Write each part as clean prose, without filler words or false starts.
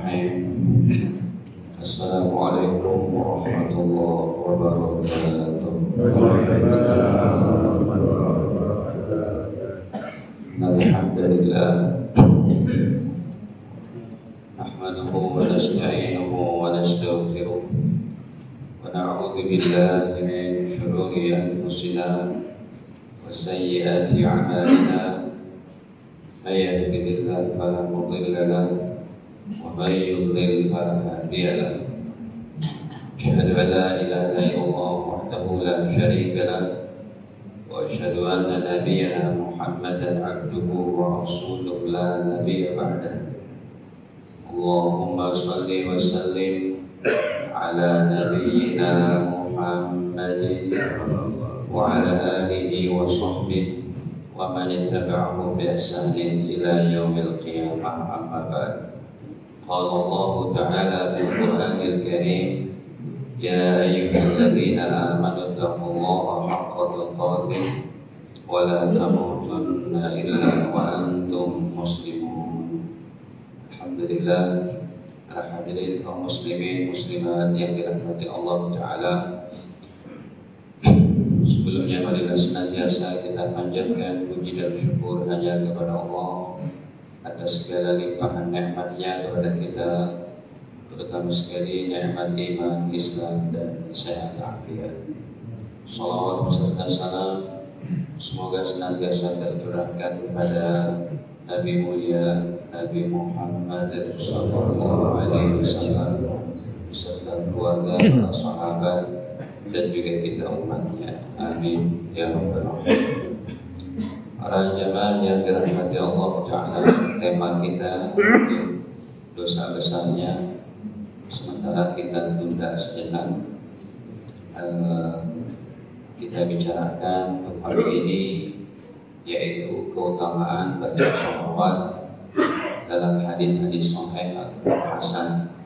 Bismillahirrahmanirrahim. Assalamualaikum warahmatullahi wabarakatuh. Alhamdulillah, nahmaduhu wa nasta'inuhu wa nastaghfiruh wa na'udzu billahi min shururi anfusina wa sayyiati a'malina. من يهده الله فلا مضل له ومن يضلل فلا هادي له. أشهد أن لا إله إلا الله وحده لا شريك له وأشهد أن نبينا محمدا عبده ورسوله لا نبي بعده. اللهم صل وسلم على نبينا محمد وعلى آله وصحبه ومن اتبعهم بإحسان إلى يوم القيامة. أما بعد، قال الله تعالى في القرآن الكريم: يا أيها الذين آمنوا اتقوا الله حق تقاته ولا تموتن إلا وأنتم مسلمون. Alhamdulillah, hadirin kaum muslimin muslimat yang dirahmati Allah Ta'ala. Sebelumnya marilah senantiasa kita panjatkan puji dan syukur hanya kepada Allah atas segala limpahan nikmat-Nya kepada kita, terutama sekali nikmat iman, Islam dan sehat afiat. Salawat beserta salam semoga senantiasa tercurahkan kepada Nabi mulia Nabi Muhammad sallallahu alaihi wasallam beserta keluarga, para sahabat dan juga kita umatnya. Amin ya rabbal alamin. Para jamaah yang dirahmati Allah Ta'ala, tema kita dosa besarnya. Sementara kita tunda sejenak, kita bicarakan pagi ini yaitu keutamaan baca sholawat dalam hadis-hadis sahih atau hasan.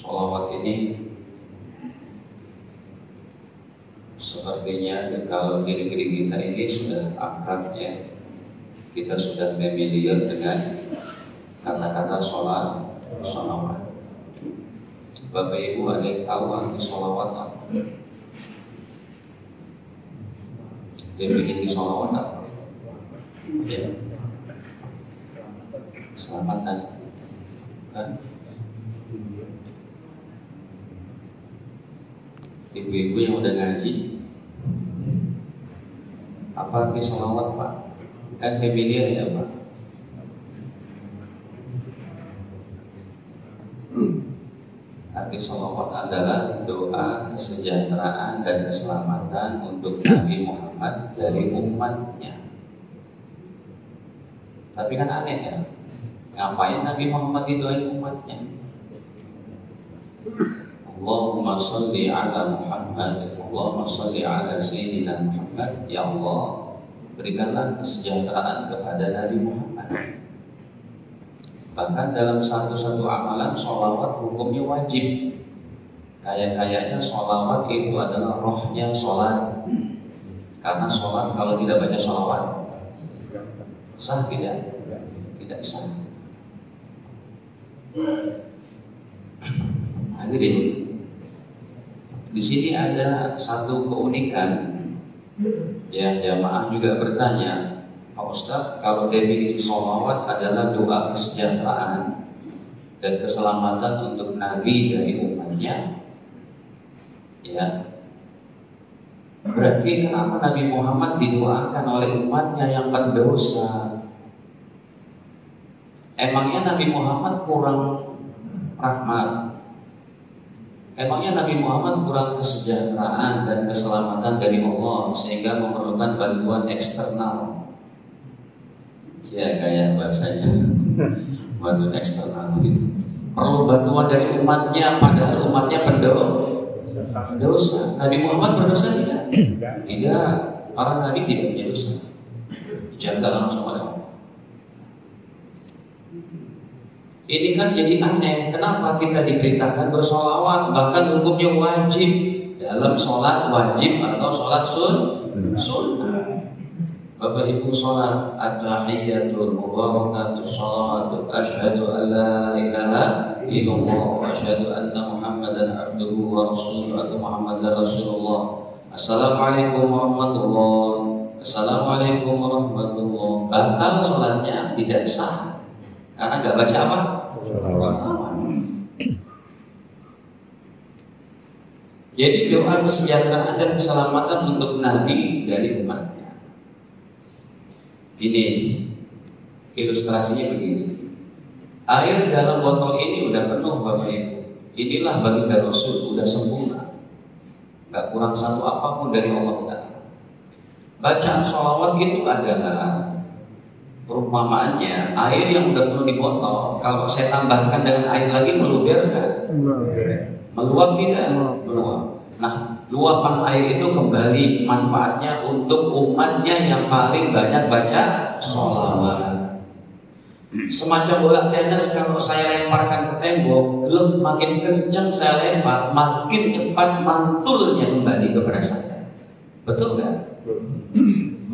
Sholawat ini sepertinya kalau diri-diri kita ini sudah akrab ya, kita sudah familiar dengan kata-kata sholawat. Bapak Ibu ada yang tahu arti sholawat apa? Definisi sholawat apa? Ya, keselamatan kan? Ibu-ibu yang udah ngaji, apa arti sholawat Pak? Kan familiar ya Pak? Arti sholawat adalah doa kesejahteraan dan keselamatan untuk Nabi Muhammad dari umatnya. Tapi kan aneh ya, ngapain Nabi Muhammad didoain umatnya? Allahumma salli ala Muhammad, Allahumma salli ala Sayyidina Muhammad. Ya Allah, berikanlah kesejahteraan kepada Nabi Muhammad. Bahkan dalam satu-satu amalan sholawat hukumnya wajib. Kayaknya sholawat itu adalah rohnya sholat. Karena sholat kalau tidak baca sholawat sah tidak? Tidak sah. Hadirin, di sini ada satu keunikan. Ya, jamaah juga bertanya, Pak Ustadz, kalau definisi sholawat adalah doa kesejahteraan dan keselamatan untuk Nabi dari umatnya, ya, berarti kenapa Nabi Muhammad didoakan oleh umatnya yang berdosa? Emangnya Nabi Muhammad kurang rahmat? Emangnya Nabi Muhammad kurang kesejahteraan dan keselamatan dari Allah sehingga memerlukan bantuan eksternal? Ya, kayak bahasanya bantuan eksternal gitu. Perlu bantuan dari umatnya, padahal umatnya pendosa. Nabi Muhammad berdosa tidak? Tidak. Para nabi tidak punya dosa. Dijaga langsung oleh Allah. Ini kan jadi aneh. Kenapa kita diperintahkan bersolawat, bahkan hukumnya wajib dalam sholat wajib atau sholat sunnah? Bapak Ibu sholat at-tahiyyatul mubarakatus shalawatu asyhadu an la ilaha illallah wa asyhadu anna Muhammadan abduhu wa rasuluhu atau Muhammadar Rasulullah. Assalamualaikum warahmatullahi. Assalamualaikum warahmatullahi. Batal sholatnya, tidak sah karena nggak baca apa? Shalawat. Jadi doa kesejahteraan dan keselamatan untuk Nabi dari umatnya. Ini ilustrasinya begini. Air dalam botol ini udah penuh Bapak Ibu. Inilah baginda Rasul, udah sempurna, gak kurang satu apapun dari Allah Ta'ala. Bacaan sholawat itu adalah perumpamaannya air yang udah penuh di botol. Kalau saya tambahkan dengan air lagi meluber kan? Meluap tidak? Meluap. Nah, luapan air itu kembali manfaatnya untuk umatnya yang paling banyak baca sholawat. Semacam bola tenis, kalau saya lemparkan ke tembok, makin kencang saya lempar, makin cepat mantulnya kembali kepada saya. Betul nggak?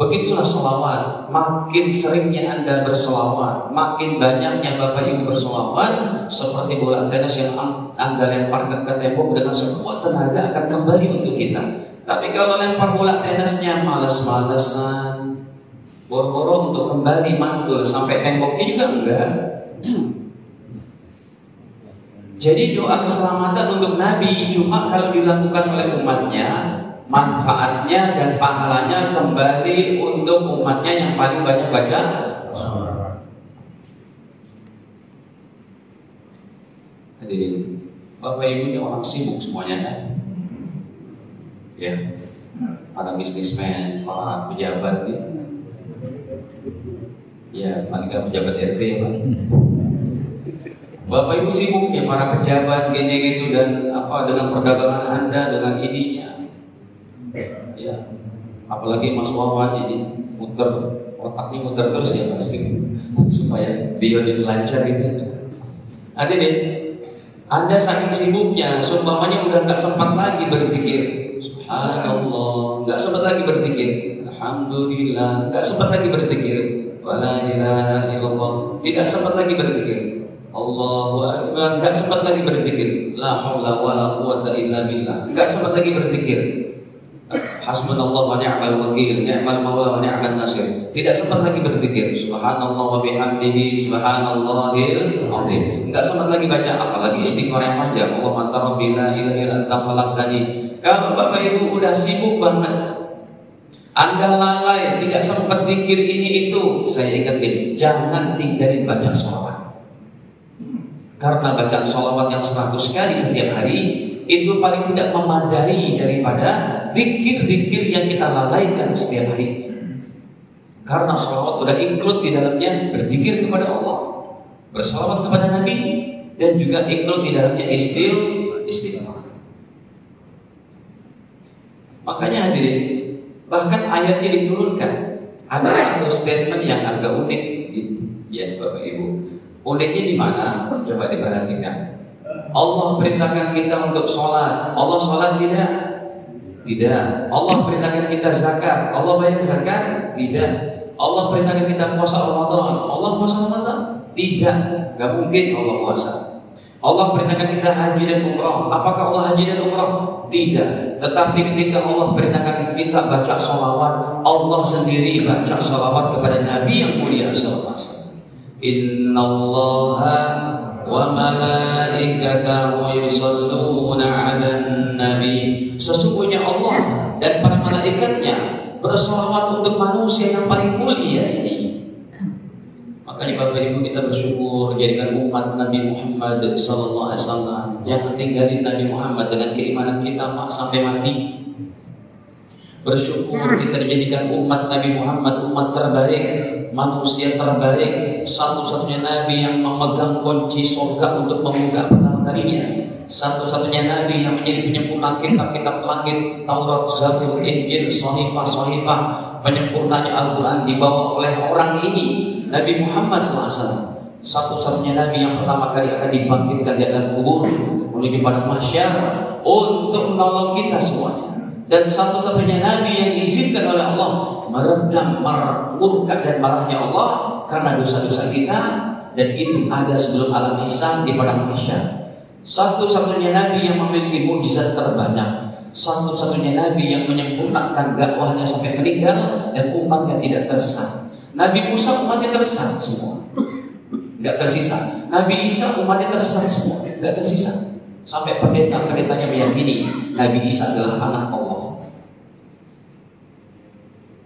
Begitulah sholawat. Makin seringnya Anda bersolawat, makin banyaknya Bapak Ibu bersolawat, seperti bola tenis yang Anda lemparkan ke tembok dengan sekuat tenaga akan kembali untuk kita. Tapi kalau lempar bola tenisnya malas-malasan, boro-boro untuk kembali mantul sampai temboknya juga enggak. Jadi doa keselamatan untuk Nabi cuma kalau dilakukan oleh umatnya, manfaatnya dan pahalanya kembali untuk umatnya yang paling banyak baca. Hadirin, Bapak Ibu ini orang sibuk semuanya kan? Ya, para bisnismen, para pejabat ya. Ya, paling nggak pejabat RT ya Pak. Bapak Ibu sibuk ya para pejabat gini gitu dan apa dengan perdagangan Anda dengan ininya. Ya, apalagi Mas Wawan ini otaknya muter terus ya pasti supaya dia itu lancar gitu. Hadirin, Anda saking sibuknya, seumpamanya udah nggak sempat lagi berzikir, subhanallah, nggak sempat lagi berzikir, alhamdulillah, nggak sempat lagi berzikir, wala ilaha illallah, tidak sempat lagi berzikir, Allahu akbar, nggak sempat lagi berzikir, la haula wala quwwata illa billah, nggak sempat lagi berzikir, hasbunallah wa ni'mal wakil, ni'mal maula wa ni'mal nasir. Tidak sempat lagi berzikir, subhanallah wa bihamdihi, subhanallahil azim. Enggak sempat lagi baca, apalagi istighfar yang panjang. Allahumma anta rabbi la ilaha illa anta khalaqtani. Kalau Bapak Ibu udah sibuk banget, Anda lalai, tidak sempat zikir ini itu, saya ingetin, jangan tinggalin baca sholawat. Karena bacaan sholawat yang 100 kali setiap hari itu paling tidak memadai daripada zikir-zikir yang kita lalaikan setiap hari. Karena sholawat udah include di dalamnya berzikir kepada Allah, bersolawat kepada Nabi, dan juga include di dalamnya istighfar. Makanya hadirin, bahkan ayatnya diturunkan ada satu statement yang agak unik gitu, ya Bapak Ibu. Uniknya di mana? Coba diperhatikan. Allah perintahkan kita untuk sholat. Allah sholat tidak? Tidak. Allah perintahkan kita zakat. Allah bayar zakat? Tidak. Allah perintahkan kita puasa Ramadan. Allah puasa Ramadan? Tidak. Gak mungkin Allah puasa. Allah perintahkan kita haji dan umrah. Apakah Allah haji dan umrah? Tidak. Tetapi ketika Allah perintahkan kita baca sholawat, Allah sendiri baca sholawat kepada Nabi yang mulia sallallahu alaihi wasallam. Innallaha wa malaikatahu yusholluna 'alan nabi. Sesungguhnya Allah dan para malaikatnya bersolawat untuk manusia yang paling mulia ini. Makanya Bapak Ibu kita bersyukur jadikan umat Nabi Muhammad sallallahu alaihi wasallam. Jangan tinggalin Nabi Muhammad dengan keimanan kita sampai mati. Bersyukur kita dijadikan umat Nabi Muhammad, umat terbaik, manusia terbaik, satu-satunya Nabi yang memegang kunci surga untuk membuka pertama kalinya, satu-satunya Nabi yang menjadi penyempurna kitab-kitab langit, Taurat, Zabur, Injil, Sohifah, penyempurnanya Al-Quran dibawa oleh orang ini, Nabi Muhammad SAW. Satu-satunya Nabi yang pertama kali akan dibangkitkan di dalam kubur menuju pada mahsyar untuk menolong kita semuanya. Dan satu-satunya nabi yang diizinkan oleh Allah meredam murka dan marahnya Allah karena dosa-dosa kita, dan itu ada sebelum alam hisab di padang mahsyar. Satu-satunya nabi yang memiliki mukjizat terbanyak, satu-satunya nabi yang menyempurnakan dakwahnya sampai meninggal dan umatnya tidak tersesat. Nabi Musa umatnya tersesat semua, nggak tersisa. Nabi Isa umatnya tersesat semua, nggak tersisa. Sampai pendeta-pendetanya meyakini Nabi Isa adalah anak Allah.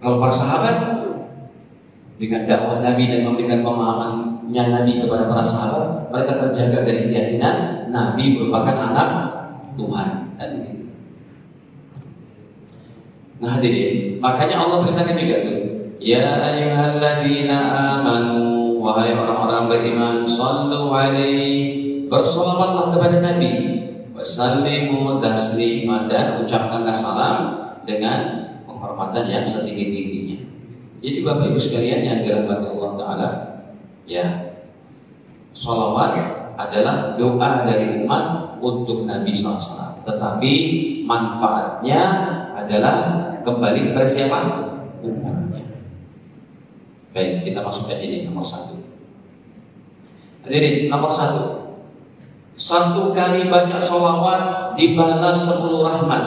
Kalau para sahabat dengan dakwah Nabi dan memberikan pemahamannya Nabi kepada para sahabat, mereka terjaga dari keyakinan Nabi merupakan anak Tuhan. Dan begitu. Nah hadirin, makanya Allah beritakan juga tuh, ya ayyuhalladzina amanu, wahai orang-orang beriman, sallu alaihi, bersolawatlah kepada Nabi, wasallimu taslima, dan ucapkanlah salam dengan penghormatan yang setinggi-tingginya. Jadi Bapak Ibu sekalian yang dirahmati Allah Ta'ala, ya, sholawat adalah doa dari umat untuk Nabi SAW, tetapi manfaatnya adalah kembali kepada siapa? Umatnya. Baik, kita masuk ke ini nomor 1. Hadirin, nomor 1, satu kali baca sholawat dibalas 10 rahmat.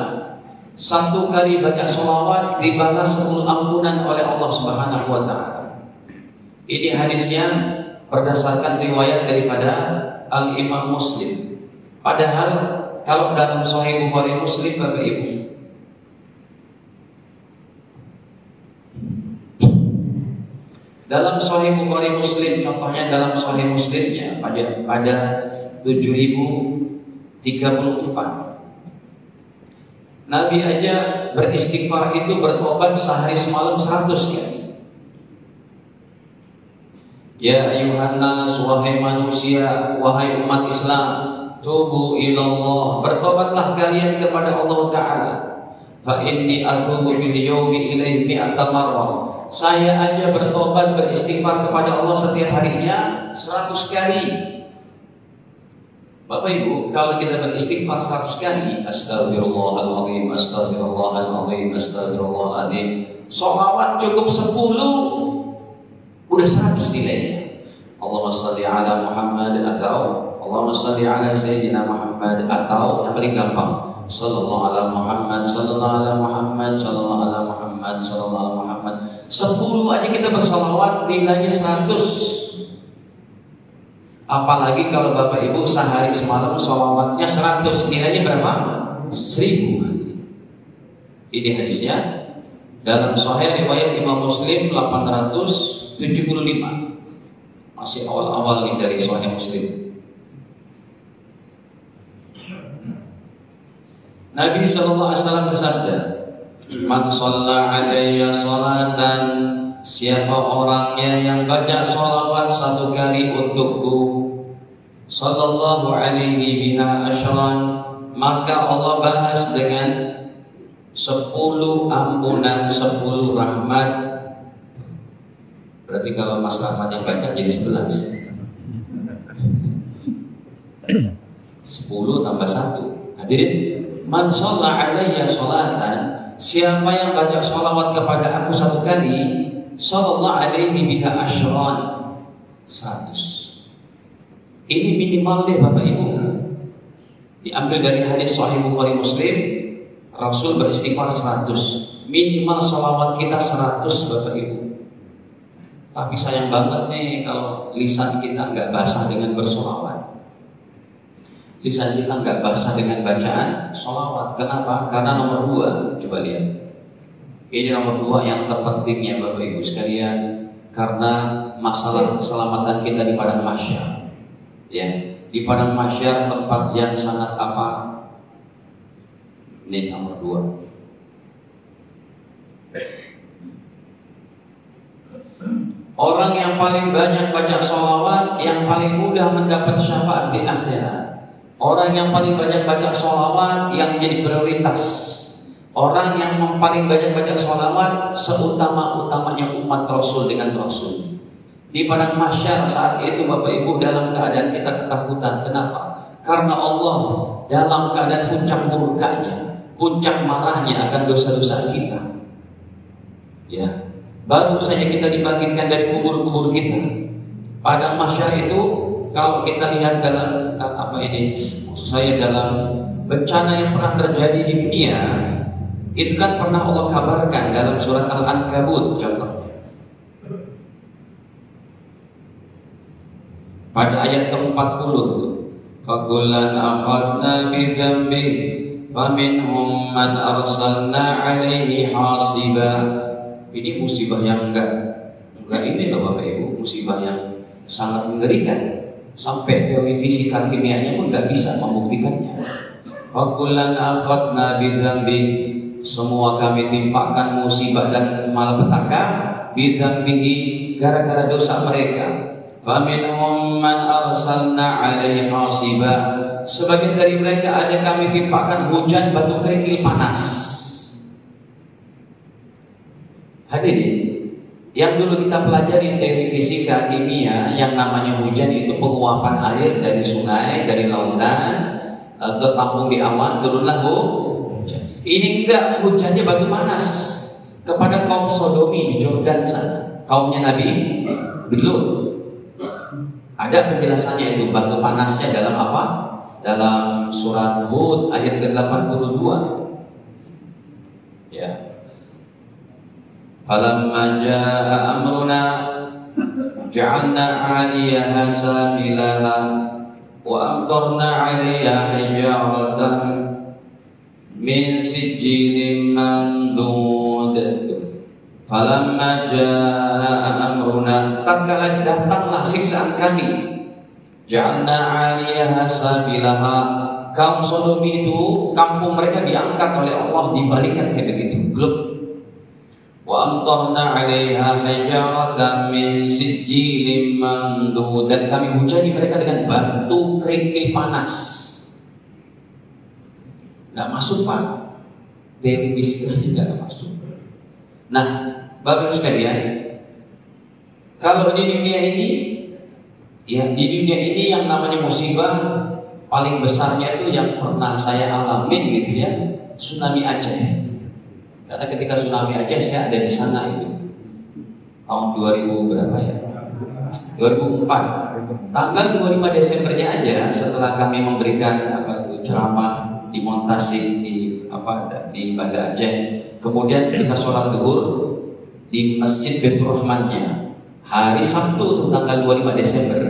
Satu kali baca sholawat dibalas 10 ampunan oleh Allah Subhanahu wa Ta'ala. Ini hadisnya berdasarkan riwayat daripada Al-Imam Muslim. Padahal kalau dalam Sahih Bukhari Muslim, Bapak Ibu, dalam Sahih Bukhari Muslim, contohnya dalam Sahih Muslimnya pada 7034, Nabi aja beristighfar itu bertobat sehari semalam 100 kali. Ya ayuhan nas, wahai manusia, wahai umat Islam, tubu ilallah, bertobatlah kalian kepada Allah Ta'ala. Fa inni atubu fil yawmi ilaihi mi'ata marrah. Saya aja bertobat beristighfar kepada Allah setiap harinya 100 kali. Bapak Ibu, kalau kita beristighfar 100 kali, astagfirullahaladzim, astagfirullahaladzim, astagfirullahaladzim, sholawat cukup 10, udah 100 nilainya. Allahumma shalli ala Muhammad, atau Allahumma shalli ala Sayyidina Muhammad, atau yang paling gampang, sallallahu ala Muhammad, sallallahu ala Muhammad, sallallahu ala Muhammad, sallallahu ala Muhammad. 10 aja kita bersholawat nilainya 100. Apalagi kalau Bapak Ibu sehari semalam sholawatnya 100, nilainya berapa? 1000. Ini hadisnya dalam Sahih riwayat Imam Muslim 875. Masih awal-awal nih dari Sahih Muslim. Nabi SAW bersabda, man shalla alayya sholatan, siapa orangnya yang baca sholawat 1 kali untukku, sallallahu alaihi biha asyran, maka Allah balas dengan 10 ampunan, 10 rahmat. Berarti kalau Mas Rahmat yang baca jadi 11. 10 tambah 1. Hadirin, man shalla alayya sholatan, siapa yang baca sholawat kepada aku 1 kali, sallallahu alaihi biha asyran, 100. Ini minimal deh Bapak Ibu. Diambil dari hadis Sahih Bukhari Muslim, Rasul beristighfar 100. Minimal sholawat kita 100 Bapak Ibu. Tapi sayang banget nih kalau lisan kita nggak basah dengan bersholawat. Lisan kita nggak basah dengan bacaan sholawat. Kenapa? Karena nomor 2, coba lihat. Ini nomor 2 yang terpentingnya Bapak Ibu sekalian, karena masalah keselamatan kita di padang mahsyar. Ya, di padang mahsyar tempat yang sangat apa? Ini nomor 2. Orang yang paling banyak baca sholawat, yang paling mudah mendapat syafaat di akhirat. Orang yang paling banyak baca sholawat yang menjadi prioritas. Orang yang paling banyak baca sholawat seutama-utamanya umat Rasul dengan Rasul. Di padang mahsyar saat itu Bapak Ibu dalam keadaan kita ketakutan. Kenapa? Karena Allah dalam keadaan puncak murkanya puncak marahnya akan dosa-dosa kita. Ya, baru saja kita dibangkitkan dari kubur-kubur kita. Padang mahsyar itu kalau kita lihat dalam maksud saya dalam bencana yang pernah terjadi di dunia, itu kan pernah Allah kabarkan dalam surat Al-Ankabut contohnya. Pada ayat ke-40, fakullan akhadna bi dzambihi faminhum man arsalna 'alaihi hasiba. Ini musibah yang enggak ini loh Bapak Ibu, musibah yang sangat mengerikan. Sampai teori fisika kimianya pun enggak bisa membuktikannya. Fakullan akhadna bi dzambihi, semua kami timpakan musibah dan malapetaka bi dzambihi, gara-gara dosa mereka. Faminhum man arsalna 'alaihi hasiba, sebagian dari mereka ada kami timpakan hujan batu kerikil panas. Hadirin, yang dulu kita pelajari teori fisika kimia, yang namanya hujan itu penguapan air dari sungai, dari lautan, tertampung di awan, turunlah hujan. Ini enggak, hujannya batu panas kepada kaum Sodomi di Jordan sana, kaumnya Nabi Lut. Ada penjelasannya itu, batu panasnya dalam apa? Dalam surat Hud ayat ke-82. Ya. Falamma jaa amruna ja'alna 'aliyaha safilaha wa amtarna 'alayha hijaratan min sijilin mandud. Falamma jaa amruna, tatkala datanglah siksaan kami, ja'alna 'aliyaha safilaha, kaum Sodom itu kampung mereka diangkat oleh Allah, dibalikkan kayak begitu, glub. Wa amtarna 'alaiha hijaratan min sijilin mandud, dan kami hujani mereka dengan batu kerikil panas. Nggak masuk Pak, teori fisikanya nggak masuk. Nah, Bapak Ibu sekalian, kalau di dunia ini, ya di dunia ini yang namanya musibah paling besarnya itu yang pernah saya alamin gitu ya, tsunami Aceh. Karena ketika tsunami Aceh saya ada di sana itu tahun 2000 berapa ya? 2004. Tanggal 25 Desembernya aja, setelah kami memberikan ceramah di Montasik di Banda Aceh, kemudian kita sholat zuhur di Masjid Baitur Rahmannya hari Sabtu tanggal 25 Desember.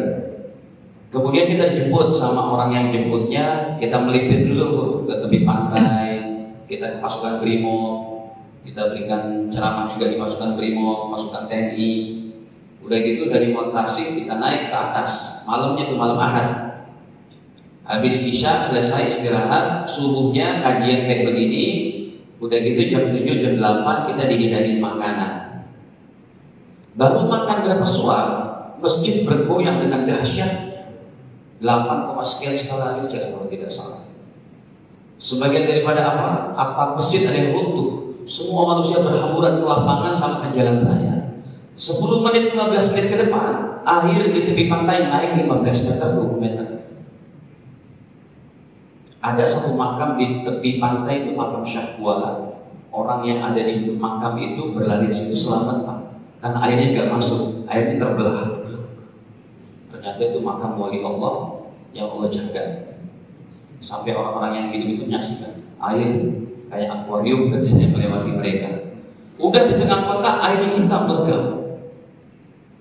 Kemudian kita jemput sama orang yang jemputnya, kita melipir dulu ke tepi pantai, kita ke pasukan Brimob, kita berikan ceramah juga di pasukan Brimob, pasukan TNI. Udah gitu dari Montasik kita naik ke atas, malamnya itu malam Ahad. Habis Isya selesai istirahat, subuhnya kajian kayak begini. Udah gitu jam 7, jam 8 kita dihidarin makanan. Baru makan berapa suap, masjid bergoyang dengan dahsyat. 8, sekian skala Richter kalau tidak salah. Sebagian daripada apa? Atap masjid ada yang runtuh. Semua manusia berhamburan ke lapangan sama ke jalan raya. 10 menit, 15 menit ke depan, air di tepi pantai naik 15 meter, 20 meter. Ada satu makam di tepi pantai, itu makam Syah Kuala. Orang yang ada di makam itu berlari di situ selamat Pak, karena airnya nggak masuk, airnya terbelah. Ternyata itu makam wali Allah yang Allah jaga. Sampai orang-orang yang hidup itu menyaksikan air kayak akuarium katanya melewati mereka. Udah di tengah kota airnya hitam legam.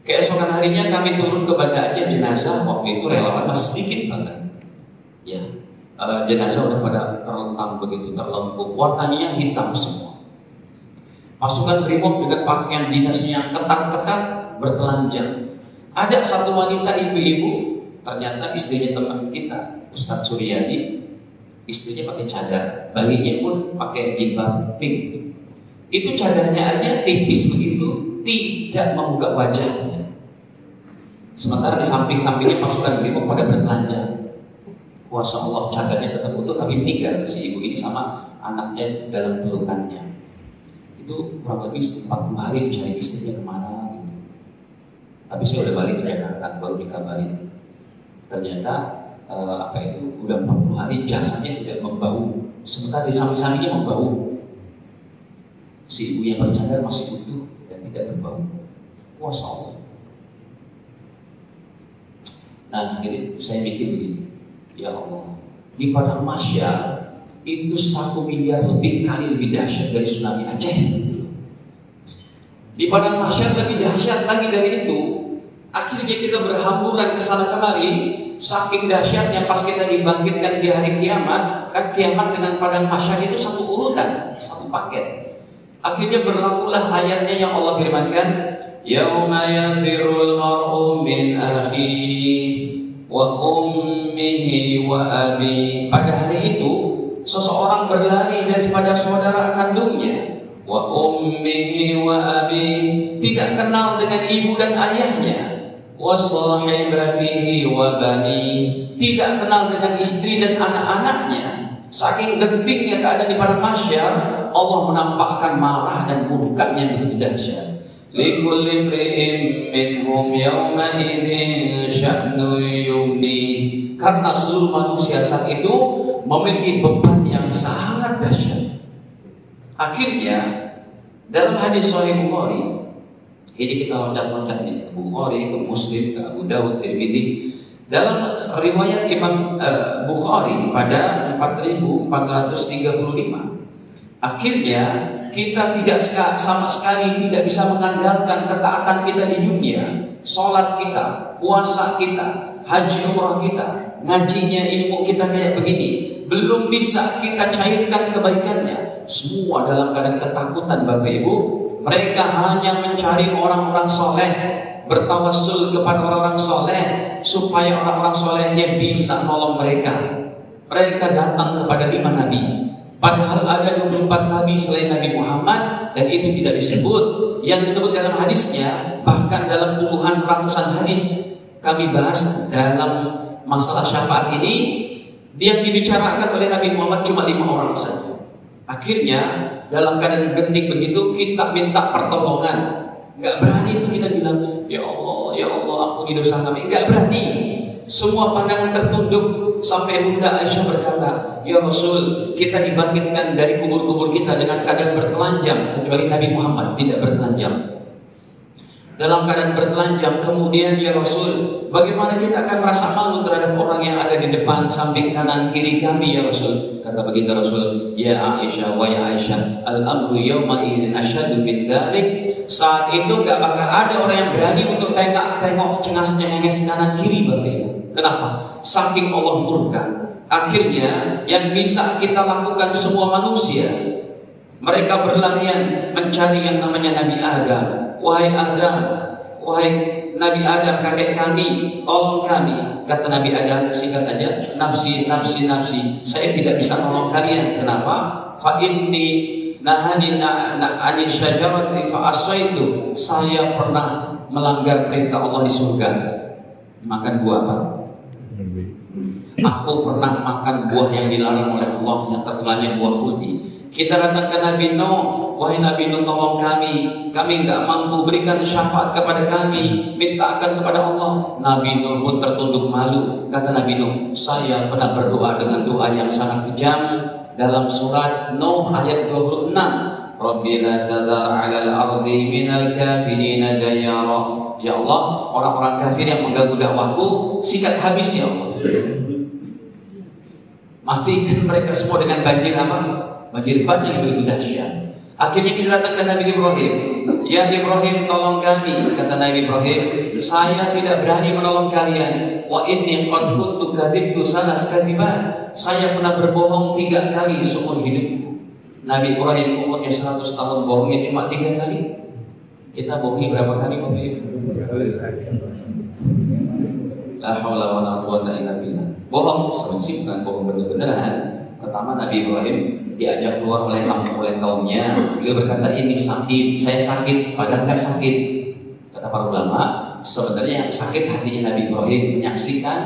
Keesokan harinya kami turun ke Banda Aceh, jenazah waktu itu relawan masih sedikit banget. Ya. Jenazah udah pada terlentang begitu, terlengkup, warnanya hitam semua. Pasukan Brimob dengan pakaian dinasnya yang ketat-ketat bertelanjang. Ada satu wanita ibu-ibu, ternyata istrinya teman kita, Ustadz Suryadi, istrinya pakai cadar, bayinya pun pakai jilbab pink. Itu cadarnya aja tipis begitu, tidak membuka wajahnya. Sementara di samping-sampingnya pasukan Brimob pada bertelanjang. Kuasa Allah, cadarnya tetap utuh, tapi meninggal si ibu ini sama anaknya dalam pelukannya. Itu kurang lebih 40 hari dicari istrinya kemana gitu. Tapi saya udah balik ke Jakarta, baru dikabarin ternyata udah 40 hari jasanya tidak membau sementara di samping-sampingnya membau. Si ibu yang bercadar masih utuh dan tidak berbau. Kuasa Allah. Nah, jadi saya mikir begini, ya Allah, di padang mahsyar itu 1 miliar lebih kali lebih dahsyat dari tsunami Aceh. Gitu. Di padang mahsyar lebih dahsyat lagi dari itu. Akhirnya kita berhamburan ke sana kemari, saking dahsyatnya pas kita dibangkitkan di hari kiamat. Kan kiamat dengan padang mahsyar itu satu urutan, satu paket. Akhirnya berlakulah ayatnya yang Allah firmankan, yauma yafirul mar'u min akhihi wa ummihi wa abi. Pada hari itu seseorang berlari daripada saudara kandungnya, wa ummihi wa abi, tidak kenal dengan ibu dan ayahnya, wa sahibatihi wa bani, tidak kenal dengan istri dan anak-anaknya. Saking gentingnya keadaan di padang mahsyar, Allah menampakkan marah dan murkanya yang begitu dahsyat. Likulli imri'in minhum yawma idzin sya'nun yughni. Karena seluruh manusia saat itu memiliki beban yang sangat dahsyat. Akhirnya dalam hadis Sahih Bukhari, ini kita loncat-loncat nih, Bukhari ke Muslim ke Abu Dawud, Tirmidzi. Dalam riwayat Imam Bukhari pada 4435, akhirnya kita tidak sama sekali tidak bisa mengandalkan ketaatan kita di dunia, sholat kita, puasa kita, haji umrah kita, ngajinya ilmu kita kayak begini, belum bisa kita cairkan kebaikannya. Semua dalam keadaan ketakutan Bapak Ibu. Mereka hanya mencari orang-orang soleh, bertawassul kepada orang-orang soleh supaya orang-orang solehnya bisa nolong mereka. Mereka datang kepada 5 nabi, padahal ada 24 nabi selain Nabi Muhammad, dan itu tidak disebut. Yang disebut dalam hadisnya, bahkan dalam puluhan ratusan hadis kami bahas dalam masalah syafaat ini, yang dibicarakan oleh Nabi Muhammad cuma 5 orang saja. Akhirnya dalam keadaan genting begitu kita minta pertolongan. Gak berani itu kita bilang, ya Allah ampuni dosa kami. Gak berani. Semua pandangan tertunduk sampai Bunda Aisyah berkata, ya Rasul, kita dibangkitkan dari kubur-kubur kita dengan keadaan bertelanjang, kecuali Nabi Muhammad tidak bertelanjang. Dalam keadaan bertelanjang, kemudian ya Rasul, bagaimana kita akan merasa malu terhadap orang yang ada di depan, samping, kanan, kiri kami ya Rasul? Kata baginda Rasul, ya Aisyah wa ya Aisyah, al-amru yawma idzin asyaddu min dzalik. Saat itu gak bakal ada orang yang berani untuk tengok cengas-cengenges kanan kiri Bapak Ibu. Kenapa? Saking Allah murka. Akhirnya yang bisa kita lakukan semua manusia, mereka berlarian mencari yang namanya Nabi Adam. Wahai Adam, wahai Nabi Adam kakek kami, tolong kami. Kata Nabi Adam, singkat aja, nafsi, nafsi, nafsi. Saya tidak bisa tolong kalian. Kenapa? Fa inni nahani ani syajarati fa asaitu. Saya pernah melanggar perintah Allah di surga. Makan buah apa? Aku pernah makan buah yang dilarang oleh Allah, yang terkenalnya buah khuldi. Kita datang ke Nabi Nuh, wahai Nabi Nuh tolong kami nggak mampu, berikan syafaat kepada kami, mintakan kepada Allah. Nabi Nuh pun tertunduk malu. Kata Nabi Nuh, saya pernah berdoa dengan doa yang sangat kejam dalam surat Nuh ayat 26. Rabbi la tadhar 'alal ardi minal kafirina dayyara. Ya Allah, orang-orang kafir yang mengganggu dakwahku, sikat habis ya Allah. Matikan mereka semua dengan banjir apa? Banjir bandang yang begitu dahsyat. Akhirnya kita datang ke Nabi Ibrahim. Ya Ibrahim tolong kami. Kata Nabi Ibrahim, saya tidak berani menolong kalian. Wa inni qad kuntu kadhibtu salas kadiban. Saya pernah berbohong 3 kali seumur hidupku. Nabi Ibrahim umurnya 100 tahun, bohongnya cuma 3 kali. Kita bohongi berapa kali Bapak Ibu? La haula wala quwwata illa billah. Bohong sih bukan bohong bener-beneran. Pertama Nabi Ibrahim diajak keluar oleh kaumnya. Beliau berkata, ini sakit, saya sakit, padahal nggak sakit. Kata para ulama, sebenarnya yang sakit hatinya Nabi Ibrahim menyaksikan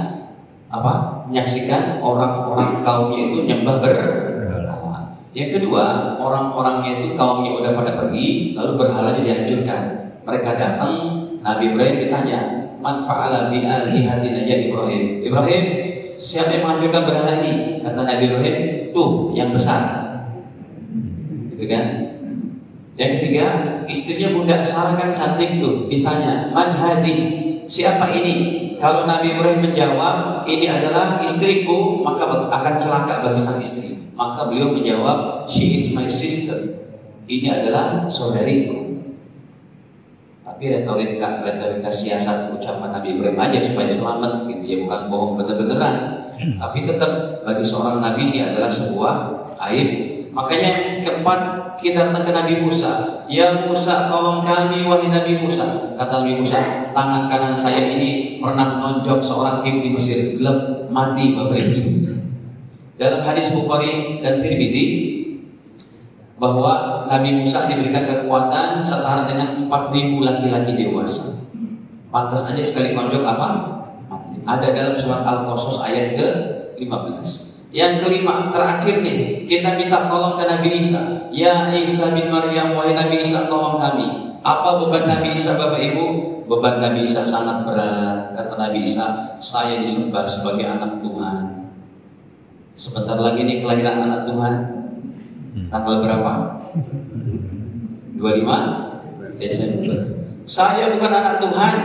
apa? Menyaksikan orang-orang kaumnya itu nyembah berhala. Yang kedua, orang-orangnya itu kaumnya udah pada pergi, lalu berhalanya dihancurkan. Mereka datang, Nabi Ibrahim ditanya, man fa'ala bi'alihatina ya Ibrahim. Ibrahim, siapa yang menghancurkan berhala ini? Kata Nabi Ibrahim, tuh yang besar, gitu kan? Yang ketiga, istrinya Bunda Sarah kan cantik tuh, ditanya, man hadi, siapa ini? Kalau Nabi Ibrahim menjawab, ini adalah istriku, maka akan celaka bagi sang istri. Maka beliau menjawab, she is my sister. Ini adalah saudariku. Tapi retorika siasat ucapan Nabi Ibrahim aja supaya selamat, gitu ya, bukan bohong bener-beneran. Tapi tetap bagi seorang Nabi ini adalah sebuah aib. Makanya keempat, kita datang ke Nabi Musa. Ya Musa, tolong kami wahai Nabi Musa. Kata Nabi Musa, tangan kanan saya ini pernah menonjok seorang Kipti Mesir, gelap mati Bapak Ibu. Dalam hadis Bukhari dan Tirmidzi bahwa Nabi Musa diberikan kekuatan setara dengan 4.000 laki-laki dewasa. Pantas aja sekali konjok apa? Mati. Ada dalam surat Al-Qasas ayat ke-15. Yang kelima, terakhir nih, kita minta tolong ke Nabi Isa. Ya Isa bin Maryam, wahai Nabi Isa, tolong kami. Apa beban Nabi Isa, Bapak Ibu? Beban Nabi Isa sangat berat. Kata Nabi Isa, saya disembah sebagai anak Tuhan. Sebentar lagi nih kelahiran anak Tuhan. Tanggal berapa? 25 Desember. Saya bukan anak Tuhan,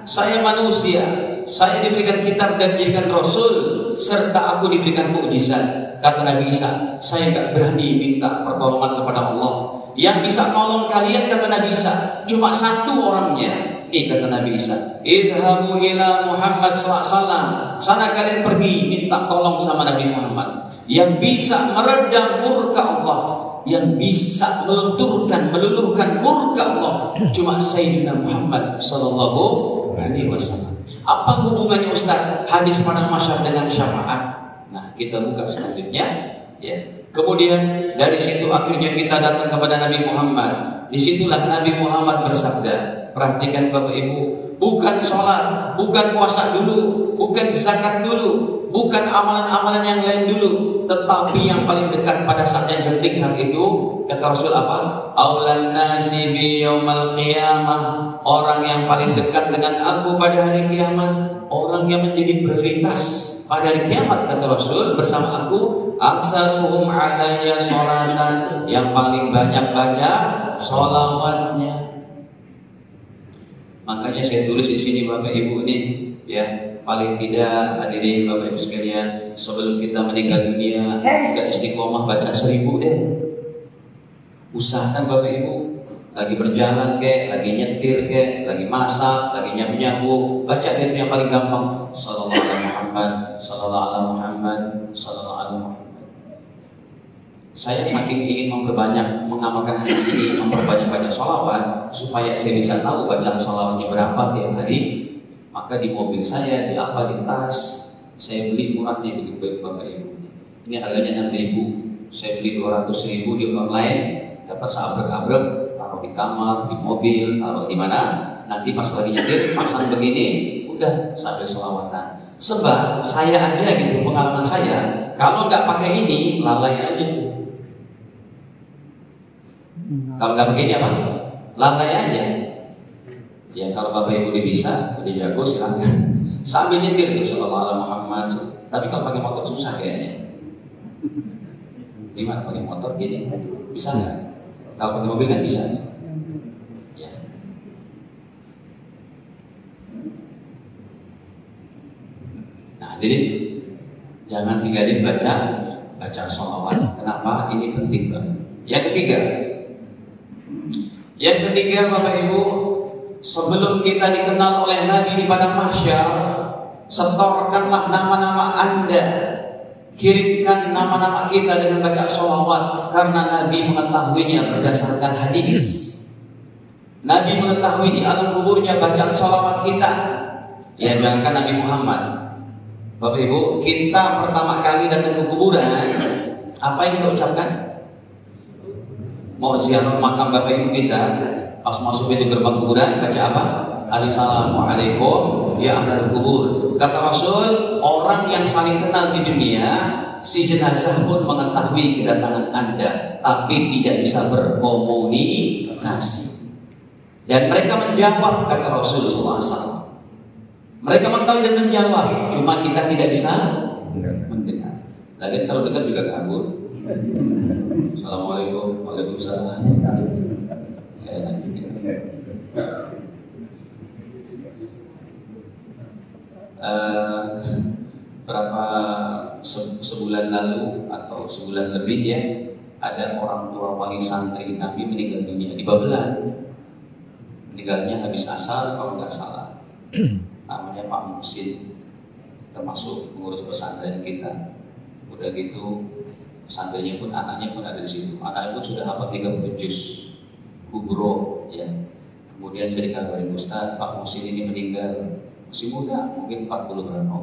saya manusia. Saya diberikan kitab dan dijadikan rasul, serta aku diberikan mukjizat. Kata Nabi Isa, saya gak berani minta pertolongan kepada Allah. Yang bisa nolong kalian, kata Nabi Isa, cuma satu orangnya. Ini kata Nabi Isa, idhabu ila Muhammad sallallahu alaihi wasallam. Sana kalian pergi minta tolong sama Nabi Muhammad, yang bisa meredam murka Allah, yang bisa meluluhkan murka Allah, cuma Sayyidina Muhammad sallallahu alaihi wasallam. Apa hubungannya Ustaz hadis padang mahsyar dengan syafaat? Nah, kita buka selanjutnya ya. Kemudian dari situ akhirnya kita datang kepada Nabi Muhammad. Disitulah Nabi Muhammad bersabda, perhatikan Bapak Ibu, bukan sholat, bukan puasa dulu, bukan zakat dulu, bukan amalan-amalan yang lain dulu, tetapi yang paling dekat pada saat yang penting saat itu, kata Rasul apa? Aulan nasi bi yaumal qiyamah, orang yang paling dekat dengan aku pada hari kiamat, orang yang menjadi prioritas pada hari kiamat, kata Rasul bersama aku, aksaruhum alayya sholatan, yang paling banyak baca sholawatnya. Makanya saya tulis di sini Bapak Ibu nih, ya, paling tidak hadirin Bapak Ibu sekalian, sebelum kita meninggal dunia, udah istiqomah baca 1000 deh. Usahakan Bapak Ibu, lagi berjalan kek, lagi nyetir kek, lagi masak, lagi nyapu-nyapu, baca itu yang paling gampang. Sallallahu alaihi Muhammad, sallallahu alaihi Muhammad, sallallahu alaihi Muhammad. Saya saking ingin memperbanyak mengamalkan hadis ini, memperbanyak baca sholawat supaya saya bisa tahu bacaan sholawatnya berapa tiap hari. Maka di mobil saya, di tas, saya beli murah nih begitu Bapak Ibu. Ini harganya 6.000. Saya beli 200.000 di online, dapat seabrek-abrek, taruh di kamar, di mobil, taruh di mana. Nanti pas lagi nyetir, pasang begini, udah sambil sholawatan. Sebab saya aja gitu, pengalaman saya, kalau nggak pakai ini, lalai aja. Kalau nggak begini apa? Lalai aja. Ya kalau Bapak Ibu udah bisa, udah jago silakan. Sambil nyetir tuh sallallahu alaihi Muhammad. Tapi kalau pakai motor susah kayaknya. Gimana pakai motor gini? Bisa nggak? Kalau pakai mobil kan bisa. Ya. Nah, jadi jangan tinggalin baca sholawat. Kenapa? Ini penting banget. Yang ketiga Bapak Ibu, sebelum kita dikenal oleh Nabi di padang mahsyar, setorkanlah nama-nama Anda, kirimkan nama-nama kita dengan baca sholawat, karena Nabi mengetahuinya berdasarkan hadis. Nabi mengetahui di alam kuburnya bacaan sholawat kita. Ya jangankan Nabi Muhammad, Bapak Ibu, kita pertama kali datang ke kuburan, apa yang kita ucapkan? Mau ziarah makam Bapak Ibu kita, pas masuk pintu gerbang kuburan baca apa? Assalamualaikum ya ahlal kubur. Kata Rasul, orang yang saling kenal di dunia, si jenazah pun mengetahui kedatangan Anda, tapi tidak bisa berkomunikasi. Dan mereka menjawab, kata Rasul SAW. Mereka mengetahui dan menjawab, cuma kita tidak bisa mendengar. Lagi terlalu dekat juga kabur. Assalamualaikum, waalaikumsalam. Ya, berapa sebulan lalu atau sebulan lebih ya, ada orang tua wali santri kami meninggal dunia di Babelan. Meninggalnya habis asar kalau nggak salah. Namanya Pak Muhsin, termasuk pengurus pesantren kita. Udah gitu pesantrennya pun anaknya pun ada di situ. Anaknya pun sudah hafal 30 juz kubro ya. Kemudian saya dikabarin Ustaz, Pak Muhsin ini meninggal masih muda, mungkin 40 berapa.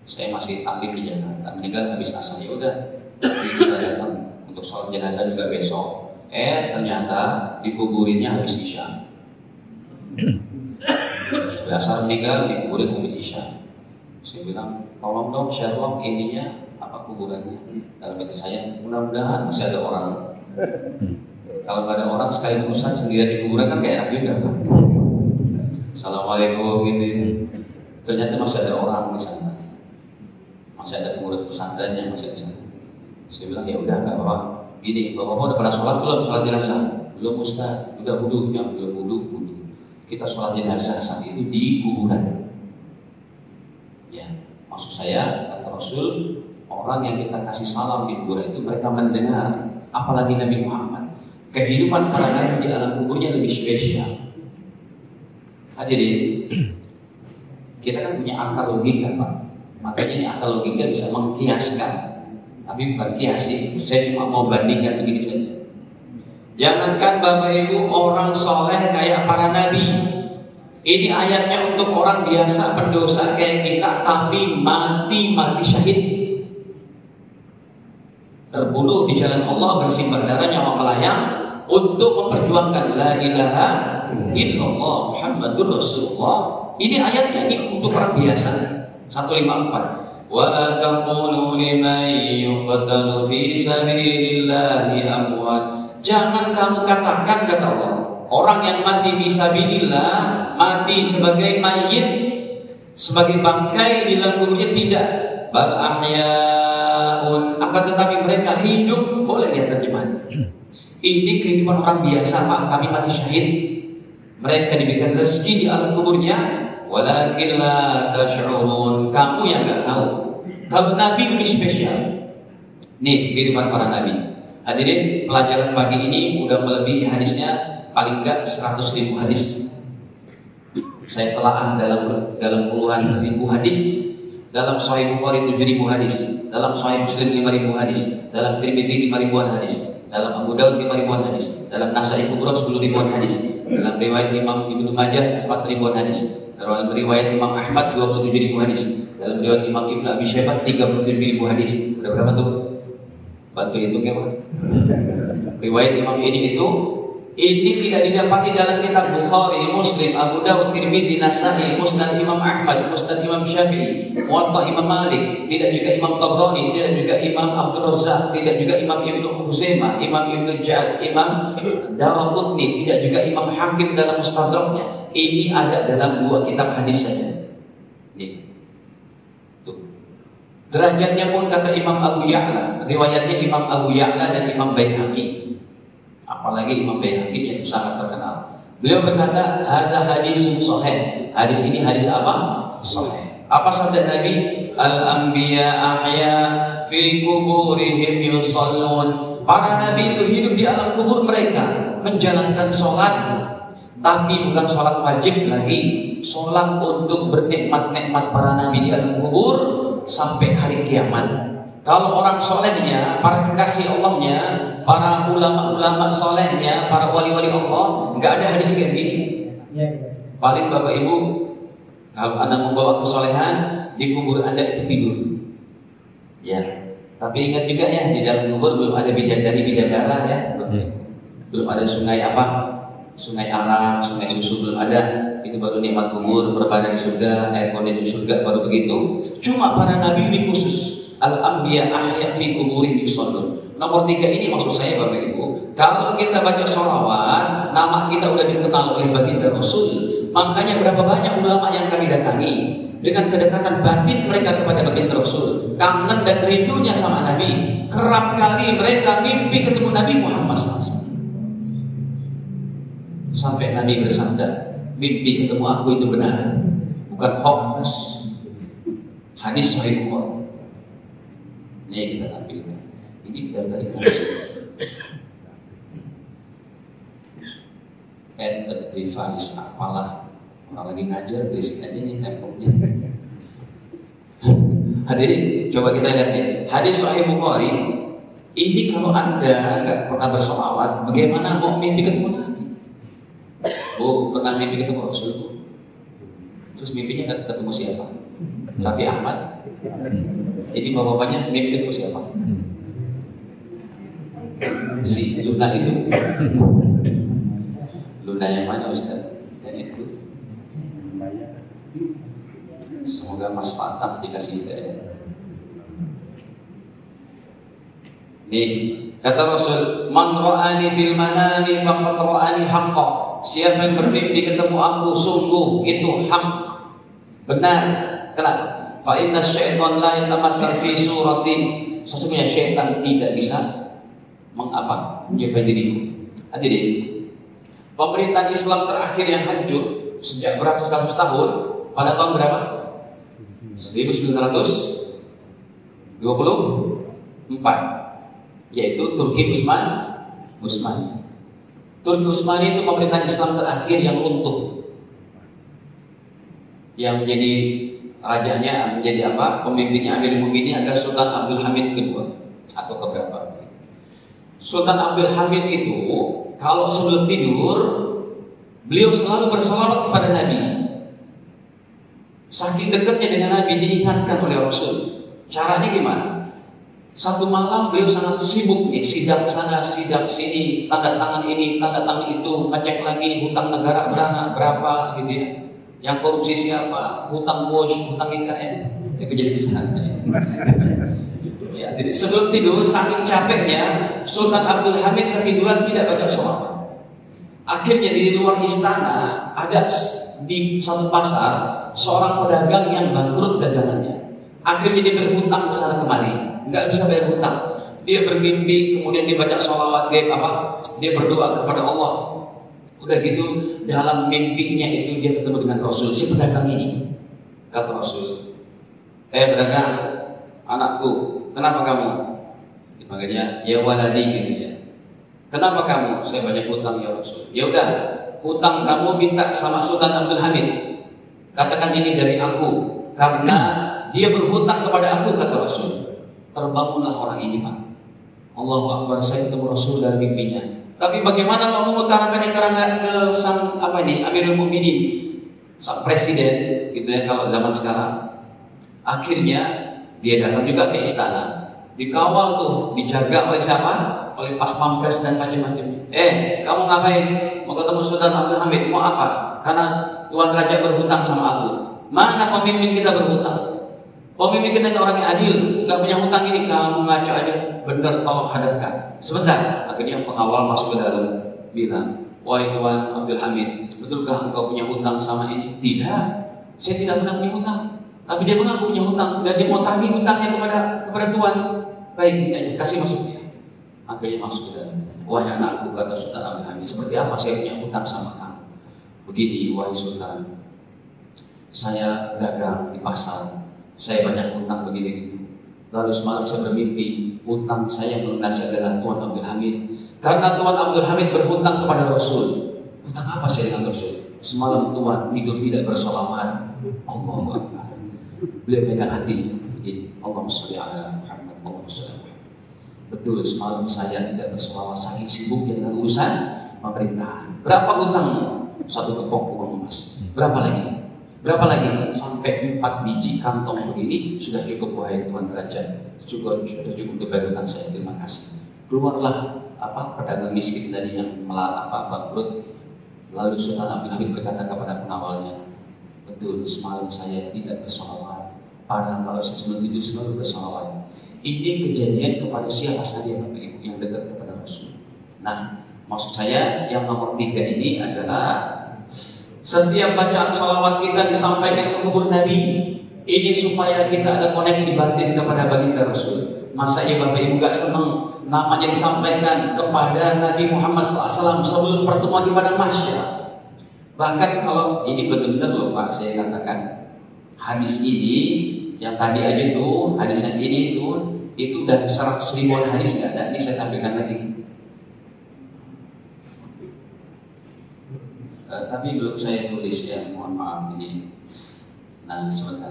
Saya masih tampil di Jakarta, meninggal habis asar. Ya udah, kita datang untuk sholat jenazah juga besok. Ternyata dikuburinnya habis isya. Asar meninggal dikuburin habis isya. Saya bilang, tolong dong Sherlock, ininya apa kuburannya? Dalam hati saya, mudah-mudahan masih ada orang. Kalau nggak ada orang sekali urusan sendirian di kuburan kan kayak enak juga Pak. Assalamualaikum ini. Ternyata masih ada orang di sana. Masih ada pengurus pesantrennya masih di sana. Saya bilang ya udah nggak apa-apa. Gini, bapak-bapak udah pada sholat belum? Sholat jenazah belum Ustaz? Udah wudu, yang belum wudu. Kita sholat jenazah saat itu di kuburan. Ya, maksud saya kata Rasul, orang yang kita kasih salam di kuburan itu mereka mendengar. Apalagi Nabi Muhammad, kehidupan para nabi di alam kuburnya lebih spesial. Hadirin, kita kan punya akal logika Pak. Makanya ini akal logika bisa mengkiaskan. Tapi bukan kias sih, saya cuma mau bandingkan begini saja. Jangankan Bapak Ibu orang soleh kayak para nabi. Ini ayatnya untuk orang biasa pendosa kayak kita, tapi mati syahid, terbunuh di jalan Allah, bersimbah darah, nyawa melayang untuk memperjuangkan la ilaha illallah Muhammadur Rasulullah. Ini ayatnya ini untuk orang biasa. 154. Wa taqulu liman yuqtalu fi sabilillahi amwat. Jangan kamu katakan, kata Allah, orang yang mati fi sabilillah, mati sebagai mayit, sebagai bangkai di dalam kuburnya, tidak. Bal ahyaun, akan tetapi mereka hidup. Boleh lihat terjemahan. Ini kehidupan orang biasa Pak, tapi mati syahid. Mereka diberikan rezeki di alam kuburnya. Walakin la tash'urun, kamu yang nggak tahu. Kalau Nabi lebih spesial. Nih kehidupan para Nabi. Hadirin, pelajaran pagi ini udah melebihi hadisnya paling nggak 100.000 hadis. Saya telah dalam puluhan ribu hadis. Dalam Sahih Bukhari 7.000 hadis. Dalam Sahih Muslim 5.000 hadis. Dalam Tirmidzi 5.000-an hadis. Dalam Abu Daud 5.000-an hadis. Dalam Nasai Kubra 10.000-an hadis. Dalam riwayat Imam Ibnu Majah 4.000-an hadis. Dalam riwayat Imam Ahmad 27.000 hadis. Dalam riwayat Imam Ibnu Abi Syaibah 37.000 hadis. Udah berapa tuh? Bantu hitung ya Pak. Riwayat Imam ini tidak didapati dalam kitab Bukhari, Muslim, Abu Dawud, Tirmidzi, Nasai, Musnad Imam Ahmad, Musnad Imam Syafi'i, Muwatta Imam Malik, tidak juga Imam Tabrani, tidak juga Imam Abdul Razzaq, tidak juga Imam Ibnu Khuzaimah, Imam Ibnu Ja'ad, Imam Daraqutni, tidak juga Imam Hakim dalam Mustadraknya. Ini ada dalam 2 kitab hadis saja. Nih. Tuh. Derajatnya pun kata Imam Abu Ya'la, riwayatnya Imam Abu Ya'la dan Imam Baihaqi. Apalagi Imam Baihaqi yang sangat terkenal. Beliau berkata, "Hadza hadisun shahih." Hadis ini hadis apa? Shahih. Apa sabda Nabi? Al-anbiya ahya fi kuburihim yusallun. Para nabi itu hidup di alam kubur mereka, menjalankan sholat, tapi bukan sholat wajib lagi, sholat untuk bernikmat-nikmat para nabi di alam kubur sampai hari kiamat. Kalau orang solehnya, para kekasih Allahnya, para ulama-ulama solehnya, para wali-wali Allah, nggak ada hadis kayak gini. Paling Bapak Ibu, kalau Anda membawa kesolehan, di kubur Anda itu tidur. Ya, tapi ingat juga ya, di dalam kubur belum ada bidadari-bidadara ya, belum ada sungai apa, sungai arak, sungai susu belum ada. Itu baru nikmat kubur, berbadan di surga, air kondisi surga baru begitu. Cuma para nabi ini khusus. Al-anbiya ahya fi kuburihim yusallun. Nomor 3 ini maksud saya Bapak Ibu, kalau kita baca sholawat, nama kita udah dikenal oleh baginda Rasul. Makanya berapa banyak ulama yang kami datangi dengan kedekatan batin mereka kepada baginda Rasul, kangen dan rindunya sama Nabi. Kerap kali mereka mimpi ketemu Nabi Muhammad SAW. Sampai Nabi bersabda, mimpi ketemu aku itu benar, bukan hoax. Hadis Sahih Bukhari. Ini kita tampilkan. Ini dari kenapa? Add a device, apalah, orang lagi ngajar berisik aja nih laptopnya. Hadirin, coba kita lihat nih hadis Sahih Bukhari. Ini kalau Anda nggak pernah bersolawat, bagaimana mau mimpi ketemu Nabi? Bu, pernah mimpi ketemu Rasul, Bu? Terus mimpinya ketemu siapa? Raffi Ahmad. Jadi bapak-bapaknya mimpi ketemu siapa? Si Luna itu. Luna yang mana, Ustaz? Yang itu. Semoga Mas Fatah dikasih hidayah. Nih, kata Rasul, man ra'ani fil manami faqad ra'ani haqqan. Siapa yang bermimpi ketemu aku, sungguh itu hak, benar. Kenapa? Fa inna syaitan la yatamassal fi suratin. Sesungguhnya syaitan tidak bisa menyerupai diriku. Hadirin, pemerintahan Islam terakhir yang hancur sejak beratus-ratus tahun pada tahun berapa? 1924, yaitu Turki Utsmani. Turki Utsmani itu pemerintahan Islam terakhir yang runtuh. Yang menjadi rajanya, menjadi apa? Pemimpinnya Amirul Mukminin adalah Sultan Abdul Hamid kedua atau keberapa? Sultan Abdul Hamid itu kalau sebelum tidur beliau selalu berselawat kepada Nabi. Saking dekatnya dengan Nabi, diingatkan oleh Rasul. Caranya gimana? Satu malam beliau sangat sibuk nih, sidak sana, sidak sini, tanda tangan ini, tanda tangan itu, ngecek lagi hutang negara berapa gitu ya. Yang korupsi siapa, hutang bos, hutang IKN. Itu jadi kesana itu. Ya, jadi sebelum tidur saking capeknya Sultan Abdul Hamid ketiduran tidak baca sholawat. Akhirnya di luar istana ada di satu pasar seorang pedagang yang bangkrut dagangannya. Akhirnya dia berhutang ke sana kemari, nggak bisa bayar hutang. Dia bermimpi, kemudian dia baca sholawat, dia berdoa kepada Allah. Udah gitu dalam mimpinya itu dia ketemu dengan Rasul, si pedagang ini. Kata Rasul, pedagang, anakku, kenapa kamu? Dipanggilnya ya waladi gitu ya. Kenapa kamu? Saya banyak hutang ya Rasul. Ya udah, hutang kamu minta sama Sultan Abdul Hamid. Katakan ini dari aku, karena dia berhutang kepada aku, kata Rasul. Terbangunlah orang ini, Pak. Allahu Akbar, saya ketemu Rasul dari mimpinya. Tapi bagaimana mau mengutarakan yang ke sang Amirul Mukminin, sang presiden, gitu ya kalau zaman sekarang. Akhirnya dia datang juga ke istana, dikawal tuh, dijaga oleh siapa? Oleh pas pampres dan macam-macam. Kamu ngapain? Mau ketemu Sultan Abdul Hamid, mau apa? Karena Tuan Raja berhutang sama aku. Mana pemimpin kita berhutang? Pemimpin kita orang yang adil, nggak punya hutang ini, kamu ngaco aja. Benar, tolong hadapkan. Sebentar, akhirnya pengawal masuk ke dalam, bilang, wahai Tuan Abdul Hamid, betulkah engkau punya hutang sama ini? Tidak, saya tidak pernah punya hutang. Tapi dia mengaku punya hutang dan dia mau tagih hutangnya kepada Tuan. Baik, ini aja, kasih masuk dia. Akhirnya masuk ke dalam. Wahai anakku, kata Sultan Abdul Hamid, seperti apa saya punya hutang sama kamu? Begini, wahai Sultan, saya dagang di pasar. Saya banyak hutang begini gitu. Lalu semalam saya bermimpi hutang saya melunasi adalah Tuan Abdul Hamid. Karena Tuan Abdul Hamid berhutang kepada Rasul. Hutang apa saya dengan Rasul? Semalam Tuan tidur tidak bersolawat. Allahu Akbar. Beliau pegang hatinya. Allahumma sholli ala Muhammad, Allahumma sholli ala Muhammad. Betul, semalam saya tidak bersolawat saking sibuknya dengan urusan pemerintahan. Berapa hutangmu? 1 kepok uang emas. Berapa lagi? Berapa lagi? Sampai 4 biji kantong begini sudah cukup, wahai Tuan Derajat. Sudah cukup untuk bayar hutang saya. Terima kasih. Keluarlah pedagang miskin tadi yang bangkrut. Lalu Sultan Abdul Hamid berkata kepada pengawalnya, betul, semalam saya tidak bersolawat. Padahal kalau saya sebelum tidur selalu bersolawat. Ini kejadian kepada siapa saja Bapak Ibu yang dekat kepada Rasul. Nah, maksud saya yang nomor 3 ini adalah Setiap bacaan sholawat kita disampaikan ke kubur Nabi. Ini supaya kita ada koneksi batin kepada baginda Rasul. Masa ya Bapak Ibu gak senang namanya disampaikan kepada Nabi Muhammad SAW sebelum pertemuan di padang mahsyar? Bahkan kalau ini betul-betul loh Pak, saya katakan hadis ini yang tadi aja tuh, hadis yang ini itu udah 100 ribuan hadis nggak ada. Ini saya tampilkan lagi. Tapi belum saya tulis ya, mohon maaf ini. Nah sebentar.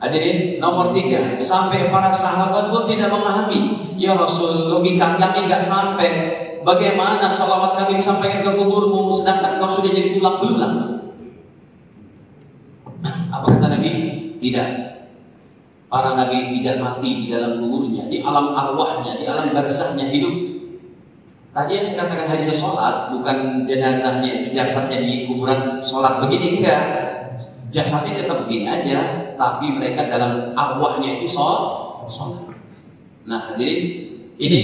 Hadirin, nomor 3, sampai para sahabat pun tidak memahami. Ya Rasul, logika kami nggak sampai. Bagaimana sholawat kami disampaikan ke kuburmu sedangkan kau sudah jadi tulang belulang? Apa kata Nabi? Tidak. Para nabi tidak mati di dalam kuburnya, di alam arwahnya, di alam barzahnya hidup. Tadi yang saya katakan hadisnya sholat, bukan jenazahnya itu jasadnya di kuburan sholat begini, enggak. Jasadnya tetap begini aja, tapi mereka dalam arwahnya itu sholat. Nah, jadi ini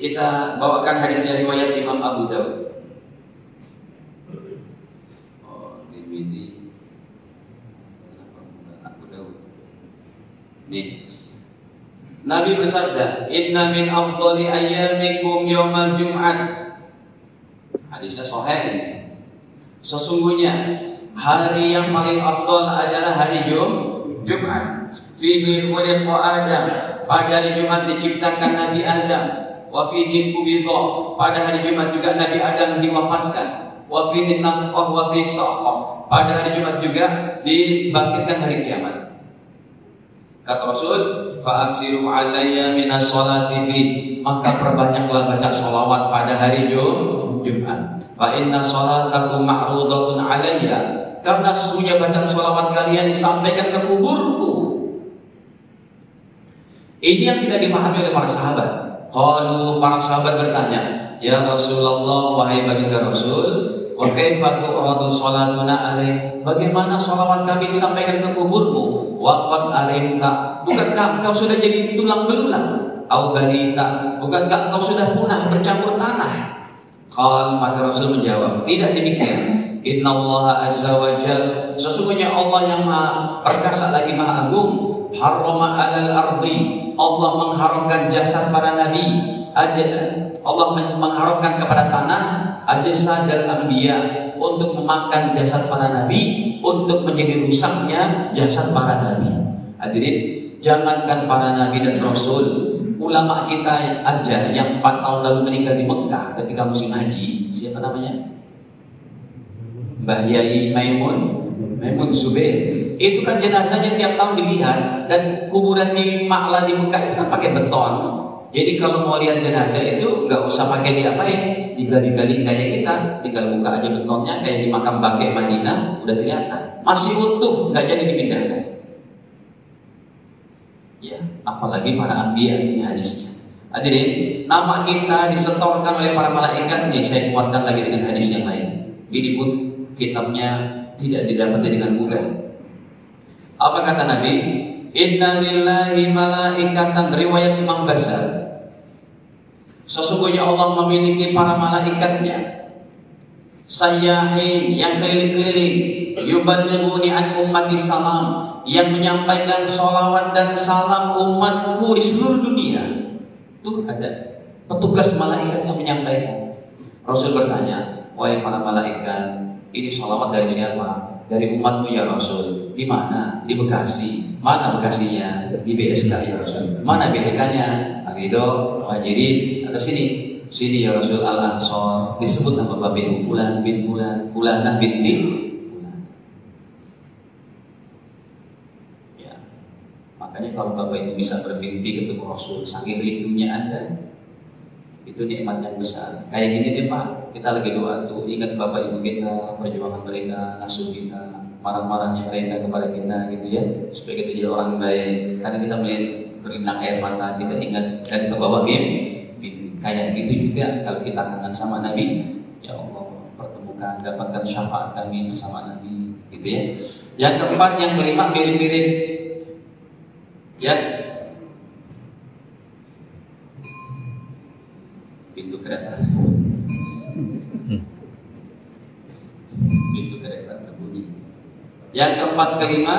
kita bawakan hadisnya riwayat Imam Abu Daud. Nih. Nabi bersabda, "Inna min afdali ayyamikum yaumal jum'at." Hadisnya sahih ini. Sesungguhnya hari yang paling afdal adalah hari Jumat. Fihi khuliqa Adam. Pada hari Jumat diciptakan Nabi Adam. Wa fihi qubida. Pada hari Jumat juga Nabi Adam diwafatkan. Wa fihi nafkhah wa fihi saqah. Pada hari Jumat juga dibangkitkan hari kiamat. Kata Rasul, fa'aksiru alayya minas sholati fi, maka perbanyaklah baca sholawat pada hari Jumat. Fa inna sholatakum ma'rudatun alayya, karena sesungguhnya bacaan sholawat kalian disampaikan ke kuburku. Ini yang tidak dipahami oleh para sahabat. Qalu, para sahabat bertanya, ya Rasulullah, wahai baginda Rasul, wa kaifa tu'radu sholatuna alaih, bagaimana sholawat kami disampaikan ke kuburmu? Waqad arimta, bukankah kau sudah jadi tulang belulang? Au balita, bukankah kau sudah punah bercampur tanah? Qal, maka Rasul menjawab, tidak demikian. Innallaha azza wa jalla, sesungguhnya Allah yang maha perkasa lagi maha agung, harrama alal ardi, Allah mengharamkan jasad para nabi, Allah mengharamkan kepada tanah ajsadal anbiya, untuk memakan jasad para nabi, untuk menjadi rusaknya jasad para nabi. Hadirin, jangankan para nabi dan rasul, ulama kita aja yang 4 tahun lalu meninggal di Mekah ketika musim haji, siapa namanya? Mbah Yai Maimun Zubair. Itu kan jenazahnya tiap tahun dilihat, dan kuburan di Ma'la di Mekah itu kan pakai beton. Jadi kalau mau lihat jenazah itu nggak usah pakai diapain, digali-gali kayak kita, tinggal buka aja betonnya kayak di makam Baqi' Madinah, udah kelihatan, masih utuh, nggak jadi dipindahkan. Ya, apalagi para anbiya, ini hadisnya. Hadirin, nama kita disetorkan oleh para malaikat. Nih saya kuatkan lagi dengan hadis yang lain. Ini pun kitabnya tidak didapati dengan mudah. Apa kata Nabi? Inna lillahi malaikatan, riwayat Imam Basar. Sesungguhnya Allah memiliki para malaikatnya, sayyahin, yang keliling-keliling, yuballighuni an ummati salam, yang menyampaikan sholawat dan salam umatku di seluruh dunia. Tuh ada petugas malaikat yang menyampaikan. Rasul bertanya, wahai para malaikat, ini sholawat dari siapa? Dari umatmu ya Rasul. Di mana? Di Bekasi. Mana Bekasinya? Di BSK ya Rasul. Mana BSK-nya? Ridho, Muhajirin, atau sini? Sini ya Rasul, Al-Ansor. Disebut nama Bapak Ibu, Fulan bin Fulan, Fulanah binti Fulan. Ya. Makanya kalau Bapak Ibu bisa bermimpi ketemu Rasul, saking rindunya Anda, itu nikmat yang besar. Kayak gini deh Pak, kita lagi doa tuh, ingat Bapak Ibu kita, perjuangan mereka, ngasuh kita, marah-marahnya mereka kepada kita gitu ya, supaya kita jadi orang baik. Karena kita melihat berlinang air mata, kita ingat dan kebawa mimpi. Kayak gitu juga kalau kita kangen sama Nabi, ya Allah, pertemukan, dapatkan syafaat kami bersama Nabi, gitu ya. Yang keempat, yang kelima, mirip-mirip ya, pintu kereta. Pintu kereta derek berbunyi. Yang keempat kelima,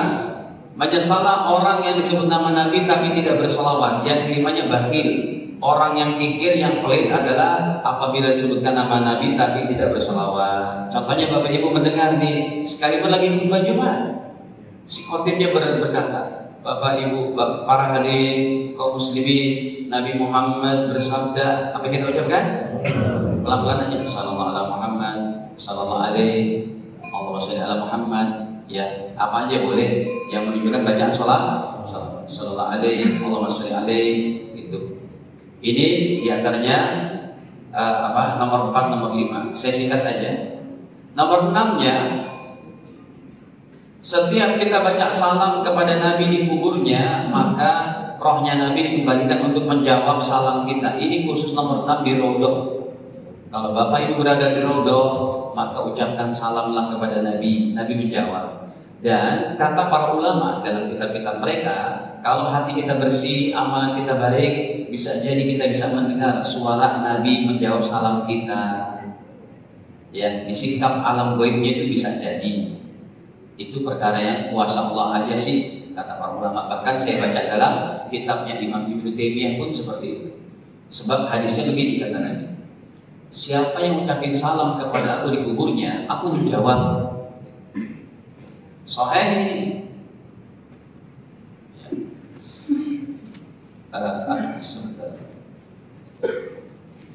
menyesalah orang yang disebut nama Nabi tapi tidak bersolawat. Yang kelimanya bakhil, orang yang kikir, yang pelit adalah apabila disebutkan nama Nabi tapi tidak bersolawat. Contohnya Bapak Ibu mendengar nih, sekalipun lagi khutbah Jumat, si khotibnya berkata, Bapak Ibu, para hadirin kaum muslimin, Nabi Muhammad bersabda, apa yang kita ucapkan? Pelan-pelan aja, sallallahu alaihi Muhammad, sallallahu alaihi, Allahumma sholli ala Muhammad. Ya, apa aja boleh yang menunjukkan bacaan sallallahu alaihi, Allahumma sholli alaihi itu. Ini diantaranya nomor 4, nomor 5. Saya singkat aja. Nomor 6-nya, setiap kita baca salam kepada Nabi di kuburnya, maka rohnya Nabi dikembalikan untuk menjawab salam kita. Ini khusus nomor 6 di Raudhah. Kalau Bapak Ibu berada di Raudhah, maka ucapkan salamlah kepada Nabi. Nabi menjawab. Dan kata para ulama dalam kitab-kitab mereka, kalau hati kita bersih, amalan kita baik, bisa jadi kita bisa mendengar suara Nabi menjawab salam kita. Ya, di sikap alam gaibnya itu bisa jadi. Itu perkara yang kuasa Allah aja sih, kata para ulama. Bahkan saya baca dalam kitabnya Imam Ibnu Taimiyah pun seperti itu. Sebab hadisnya begini kata Nabi, siapa yang ucapin salam kepada aku di kuburnya, aku menjawab. Sahih ini.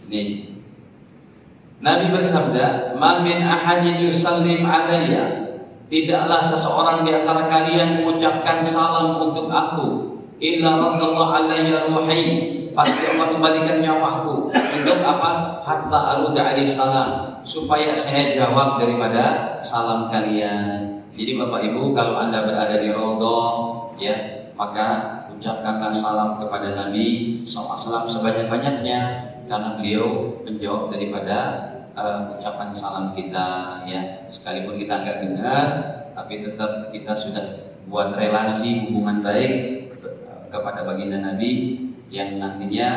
Nih. Nabi bersabda, "Ma min ahadin yusallim alayya." Tidaklah seseorang di antara kalian mengucapkan salam untuk aku, illa radallahu alayya ruhi. Pasti Allah kembalikan nyawaku. Untuk apa? Hatta arudda alaihi salam, supaya saya jawab daripada salam kalian. Jadi Bapak Ibu, kalau Anda berada di Raudhah, ya, maka ucapkanlah salam kepada Nabi SAW sebanyak-banyaknya, karena beliau menjawab daripada ucapan salam kita, ya. Sekalipun kita nggak dengar, tapi tetap kita sudah buat relasi hubungan baik kepada baginda Nabi, yang nantinya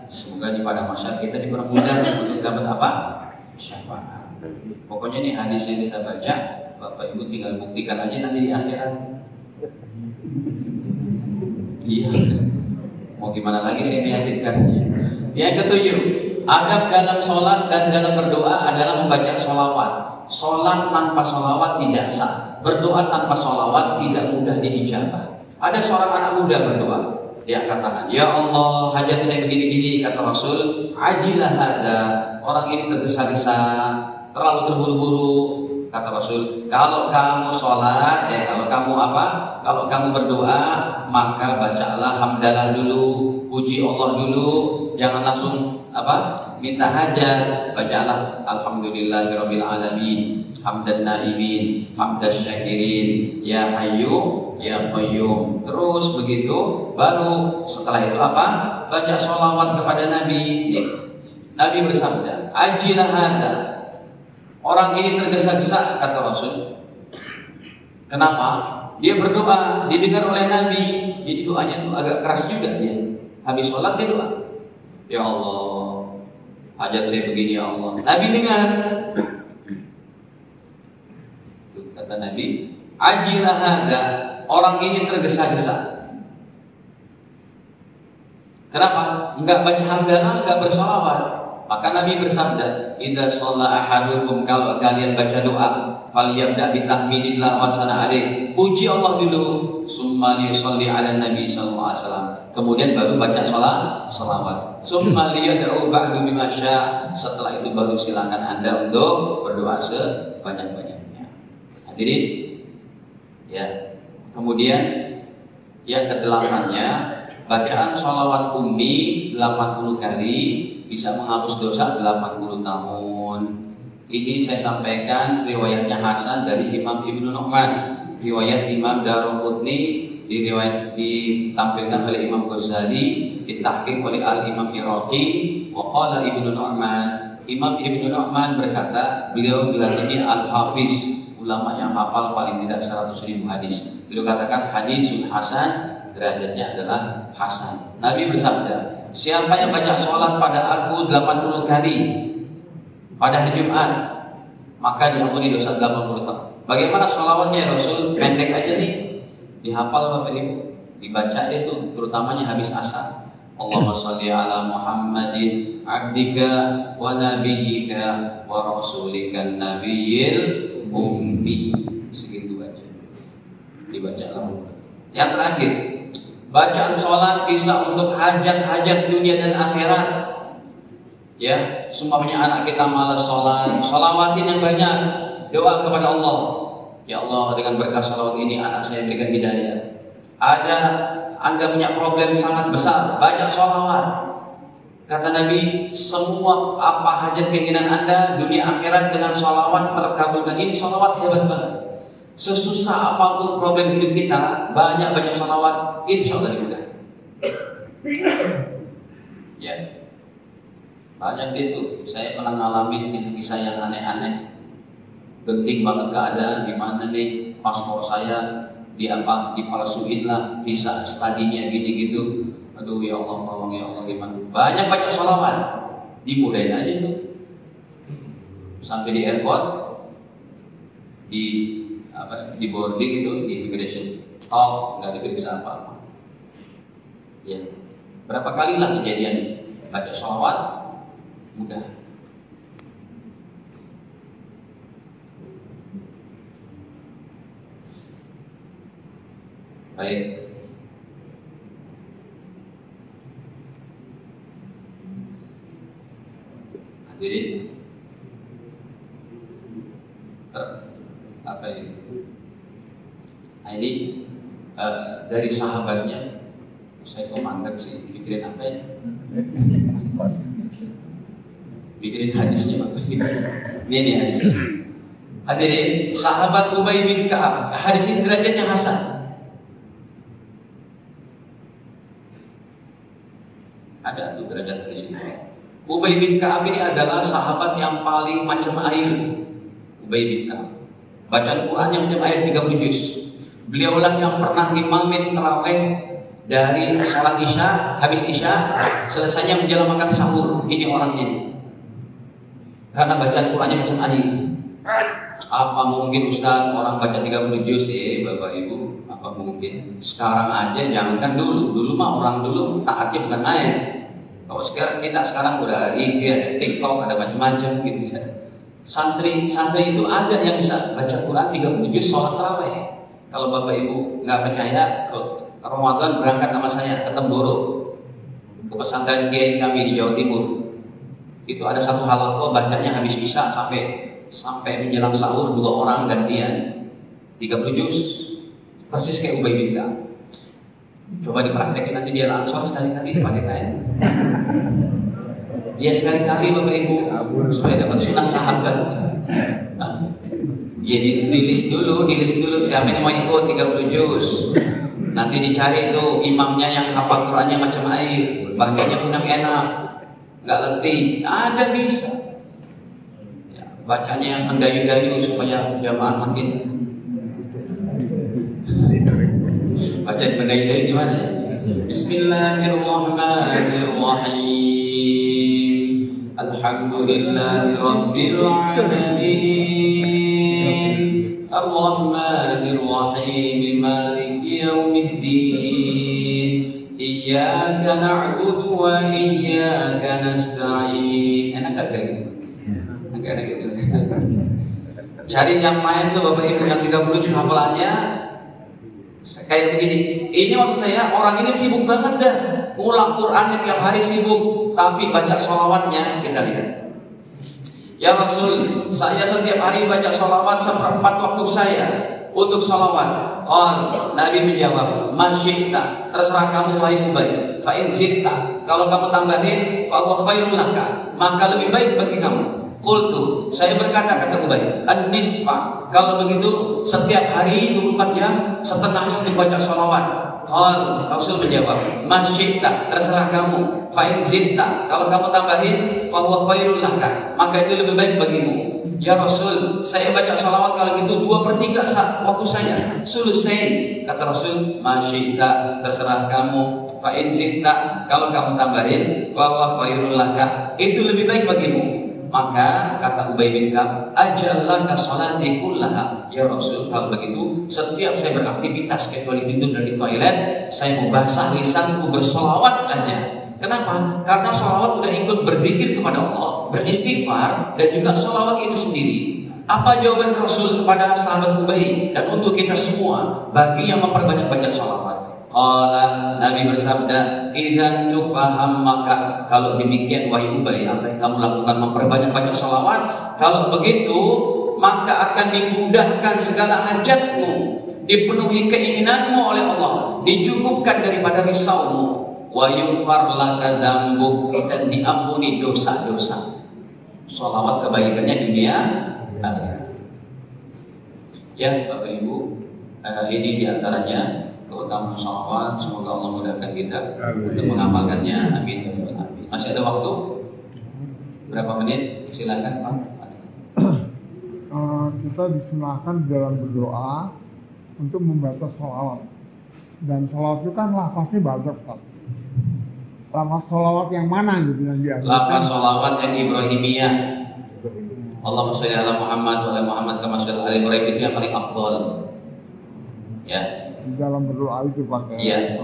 semoga di pada masyarakat kita dipermudah untuk dapat apa? Syafaat. Pokoknya nih hadis yang kita baca, Bapak Ibu tinggal buktikan aja nanti di akhirat. Iya. Mau gimana lagi saya meyakinkannya. Yang ketujuh, adab dalam sholat dan dalam berdoa adalah membaca sholawat. Sholat tanpa sholawat tidak sah. Berdoa tanpa sholawat tidak mudah diijabah. Ada seorang anak muda berdoa. Dia katakan, ya Allah, hajat saya begini-begini, kata Rasul, ajilah hada. Orang ini tergesa-gesa, terlalu terburu-buru. Kata Rasul, kalau kamu sholat, kalau kamu apa? Kalau kamu berdoa, maka bacalah hamdalah dulu, puji Allah dulu, jangan langsung apa? Minta hajat. Bacalah alhamdulillahirabbil alamin, hamdan naimin, hamdas syakirin, ya hayyu ya qayyum. Terus begitu, baru setelah itu apa? Baca sholawat kepada Nabi. Nabi bersabda, ajilah hada. Orang ini tergesa-gesa, kata Rasul. Kenapa? Dia berdoa, didengar oleh Nabi. Jadi doanya tuh agak keras juga dia. Habis sholat dia doa, ya Allah, hajat saya begini ya Allah. Nabi dengar. Tuh, kata Nabi, ajilah hada. Orang ini tergesa-gesa. Kenapa? Enggak baca hamdalah, enggak bersolawat. Maka Nabi bersabda, idza shalla ahadukum, kalau kalian baca doa, falyabda bi tahmidillah wa sana alaih. Puji Allah dulu, summa yusalli ala nabi sallallahu alaihi wasallam. Kemudian baru baca sholawat. Summa liyad'u ba'du bima syaa. Setelah itu baru silakan Anda untuk berdoa sebanyak-banyaknya. Hadirin, ya. Kemudian yang ke-8-nya, bacaan sholawat ummi 80 kali bisa menghapus dosa 80 tahun. Ini saya sampaikan riwayatnya Hasan dari Imam Ibnu Nu'man, riwayat Imam Daruqutni, ditampilkan oleh Imam Ghazali, ditahqiq oleh Al-Imam Iraqi, wa qala Ibnu Nu'man. Imam Ibnu Nu'man berkata, beliau gelar ini Al-Hafiz, ulama yang hafal paling tidak 100.000 hadis. Beliau katakan hadisul hasan, derajatnya adalah hasan. Nabi bersabda, siapa yang baca sholat pada aku 80 kali pada hari Jumat, maka diampuni dosa 80 tahun. Bagaimana sholawatnya ya Rasul? Pendek aja nih, dihafal Bapak Ibu, dibaca itu terutamanya habis asar. Allahumma sholli ala Muhammadin abdika wa nabiyyika wa rasulika nabiyil ummi. Segitu aja dibaca lama. Yang terakhir, bacaan sholat bisa untuk hajat-hajat dunia dan akhirat. Ya, semuanya anak kita malas sholat, sholawatin yang banyak, doa kepada Allah. Ya Allah, dengan berkah sholawat ini anak saya berikan hidayah. Ada Anda punya problem sangat besar, baca sholawat. Kata Nabi, semua apa hajat keinginan Anda dunia akhirat dengan sholawat terkabulkan. Ini sholawat hebat banget. Sesusah apapun problem hidup kita, banyak sholawat, insya Allah dimudahkan. Ya, banyak itu. Saya pernah ngalamin kisah-kisah yang aneh-aneh. Genting banget keadaan, gimana nih paspor saya dipalsuin lah, visa studinya gini-gitu. Aduh ya Allah, tolong ya Allah, gimana? Banyak baca sholawat, dimudahin aja tuh. Sampai di airport, di boarding itu, di immigration stop, nggak diperiksa apa-apa. Ya, berapa kali lah kejadian baca sholawat mudah. Baik. Hadirin, apa itu? Nah, ini dari sahabatnya, saya komandek sih, pikirin apa ya? Pikirin hadisnya Bapak. Ini hadisnya. Hadirin, sahabat Ubay bin Ka'ab, hadis ini derajatnya hasan. Ada tuh derajat hadis ini. Ubay bin Ka'ab ini adalah sahabat yang paling macam air. Ubay bin Ka'ab, bacaan Quran yang macam air 30 juz. Beliaulah yang pernah imamin tarawih dari sholat isya, habis isya, selesainya menjelang makan sahur. Ini orangnya ini. Karena bacaan Qurannya macam air. Apa mungkin Ustaz orang baca 30 juz Bapak Ibu? Apa mungkin? Sekarang aja, jangankan dulu. Dulu mah orang dulu taatnya bukan main. Kalau sekarang udah IG, ada TikTok, ada macam-macam gitu ya. Santri itu ada yang bisa baca Quran 30 juz sholat tarawih. Kalau Bapak Ibu nggak percaya, Ramadan berangkat sama saya ke Temboro, ke pesantren Kiai kami di Jawa Timur. Itu ada satu halakoh bacanya habis isya sampai menjelang sahur, 2 orang gantian 30 juz, persis kayak Ubay bin Ka'ab. Coba dipraktekin nanti dia langsung sekali-kali pakai kain. Ya sekali-kali Bapak Ibu supaya dapat sunnah sahabat. Nah, ya di list dulu siapa yang mau ikut 30 juz. Nanti dicari itu imamnya yang hafal Qurannya macam air, bacanya pun yang enak, nggak letih, ada bisa. Ya, bacanya yang mendayu-dayu supaya jamaah makin. Baca mendayu-dayu gimana? Bismillahirrahmanirrahim. Alhamdulillahi rabbil alamin. Ar-Rahmanir Rahim. Maliki yaumiddin. Iyyaka na'budu wa iyyaka nasta'in. Enak gak kayak gitu? Enak gitu. Cari yang lain tuh Bapak Ibu yang 30 hafalannya kayak begini. Ini maksud saya, orang ini sibuk banget dah, ulang Qurannya tiap hari sibuk, tapi baca sholawatnya kita lihat. Ya Rasul, saya setiap hari baca sholawat 1/4 waktu saya untuk sholawat. Nabi menjawab, masyita, terserah kamu wahai Ubay. Fa in zitta, kalau kamu tambahin, fa huwa khairul laka, maka lebih baik bagi kamu. Qultu, saya berkata, kata Ubay, an-nisfa, kalau begitu setiap hari 24 jam setengahnya untuk baca sholawat. Rasul menjawab, masyita, terserah kamu. Fa in zitta, kalau kamu tambahin, fa huwa khairul laka, maka itu lebih baik bagimu. Ya Rasul, saya baca sholawat kalau gitu 2/3 waktu saya, sulusain. Kata Rasul, masyita, terserah kamu. Fa in zitta, kalau kamu tambahin, fa huwa khairul laka, itu lebih baik bagimu. Maka kata Ubay bin Ka'ab, ajallaka salati kullaha. Ya Rasul, kalau begitu setiap saya beraktivitas kecuali tidur dan di toilet, saya mau basah lisanku bersolawat aja. Kenapa? Karena solawat udah ikut berzikir kepada Allah, beristighfar, dan juga solawat itu sendiri. Apa jawaban Rasul kepada sahabat Ubay dan untuk kita semua bagi yang memperbanyak-banyak solawat? Qala, Nabi bersabda, idzan tufaham, maka kalau demikian wahai Ubay, apa yang kamu lakukan memperbanyak baca salawat, kalau begitu maka akan dimudahkan segala hajatmu, dipenuhi keinginanmu oleh Allah, dicukupkan daripada risaumu, wa yughfar laka dzambuk, dan diampuni dosa-dosa. Salawat kebaikannya dunia akhirat. Ya Bapak Ibu, ini diantaranya keutamaan salawat. Semoga Allah mudahkan kita untuk mengamalkannya. Amin. Masih ada waktu? Berapa menit? Silakan Pak. Kita disunahkan dalam berdoa untuk membaca salawat. Dan salawat itu kan lafaznya banyak, Pak. Lafaz salawat yang mana gitu yang diajarkan? Lafaz salawat yang Ibrahimiyah. Allahumma sholli ala Muhammad wa ala Muhammad kama sholli ala Ibrahim, itu yang paling afdal. Ya. Di dalam berdoa itu pakai. Iya.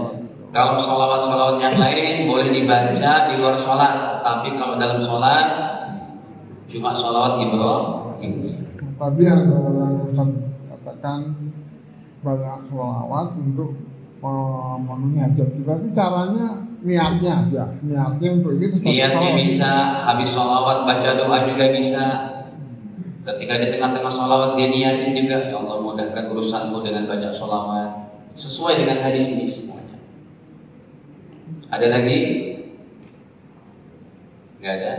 Kalau sholawat yang lain boleh dibaca di luar sholat, tapi kalau dalam sholat cuma sholawat Ibrahim. Tadi ada Ustaz katakan banyak sholawat untuk memenuhi hajat kita. Itu caranya niatnya aja, niatnya untuk itu. Niatnya bisa, habis sholawat baca doa juga bisa. Ketika di tengah-tengah sholawat dia niatin juga, ya Allah mudahkan urusanmu dengan baca sholawat. Sesuai dengan hadis ini semuanya. Ada lagi? Gak ada?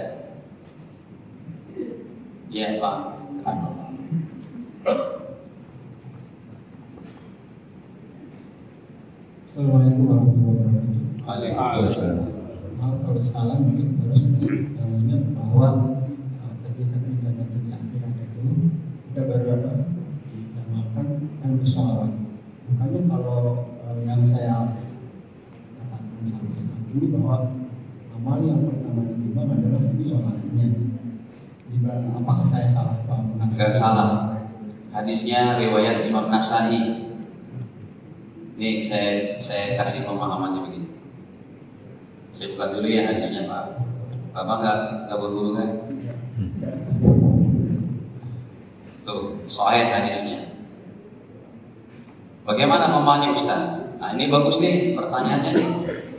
Ya Pak. Assalamualaikum warahmatullahi wabarakatuh. Waalaikumsalam. Maaf kalau salah, mungkin harus ingat bahwa ketika kita nanti di akhirat itu kita baru dinamakan yang bersolawat. Makanya kalau yang saya katakan sampai saat ini bahwa amal yang pertama ditimbang adalah itu sholatnya. Apakah saya salah Pak? Gak salah. Hadisnya riwayat Imam Nasai. Nih saya kasih pemahamannya begini. Saya buka dulu ya hadisnya Pak. Bapak nggak buru-buru kan? Tuh, sahih hadisnya. Bagaimana pemahamannya Ustaz? Nah ini bagus nih pertanyaannya nih.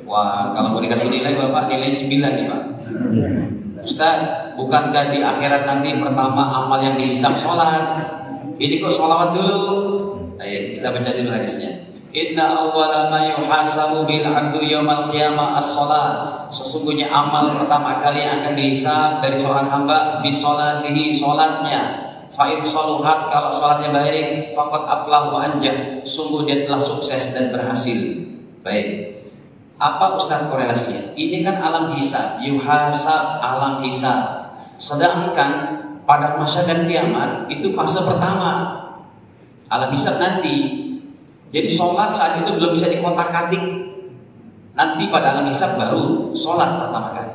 Wah, kalau mau dikasih nilai Bapak nilai 9 nih Pak. Ustaz, bukankah di akhirat nanti pertama amal yang dihisab sholat? Ini kok sholawat dulu? Ayo kita baca dulu hadisnya. Inna awwala ma yuhasabu bil 'abdu yaumal qiyamah as-shalah. Sesungguhnya amal pertama kali yang akan dihisab dari seorang hamba bi sholatihi, sholatnya. Fa in shaluhat, kalau sholatnya baik, faqad aflahu wa anjah, sungguh dia telah sukses dan berhasil. Baik. Apa Ustaz korelasinya? Ini kan alam hisab, yuhasab, alam hisab. Sedangkan pada masa dan kiamat itu fase pertama. Alam hisab nanti. Jadi sholat saat itu belum bisa dikotak-katik. Nanti pada alam hisab baru sholat pertama kali.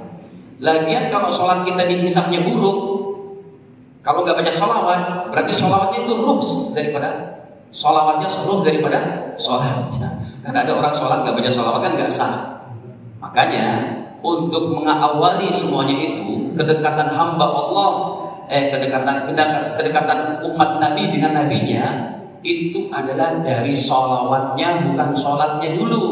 Lagian kalau sholat kita dihisabnya buruk, kalau nggak baca sholawat, berarti sholawatnya itu ruh daripada sholawatnya ruh daripada sholatnya. Karena ada orang sholat nggak baca sholawat kan nggak sah. Makanya untuk mengawali semuanya itu kedekatan hamba Allah, kedekatan umat Nabi dengan nabinya itu adalah dari sholawatnya, bukan sholatnya dulu.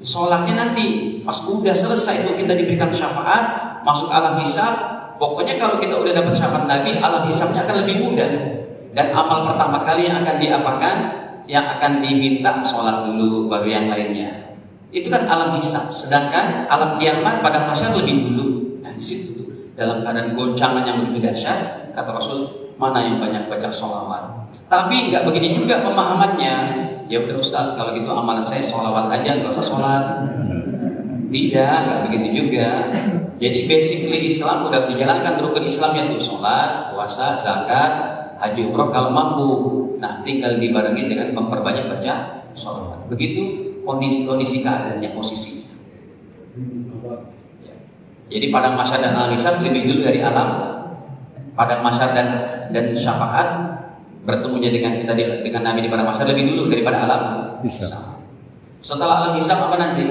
Sholatnya nanti pas udah selesai itu kita diberikan syafaat, masuk alam hisab. Pokoknya kalau kita udah dapat syafaat Nabi, alam hisabnya akan lebih mudah. Dan amal pertama kali yang akan diapakan, yang akan diminta sholat dulu, baru yang lainnya. Itu kan alam hisab. Sedangkan alam kiamat pada masa lebih dulu. Nah di situ dalam keadaan goncangan yang begitu dahsyat, kata Rasul, mana yang banyak baca sholawat. Tapi nggak begini juga pemahamannya. Ya udah Ustaz, kalau gitu amalan saya sholawat aja, nggak usah sholat. Tidak, nggak begitu juga. Jadi basically Islam udah dijalankan rukun Islamnya tuh sholat, puasa, zakat, haji umroh kalau mampu. Nah tinggal dibarengi dengan memperbanyak baca sholawat. Begitu kondisi keadaannya, posisinya. Jadi pada masa dan alam hisab lebih dulu dari alam padang mahsyar dan syafaat, bertemunya dengan kita dengan Nabi di padang mahsyar lebih dulu daripada alam hisab. Setelah alam hisab apa nanti?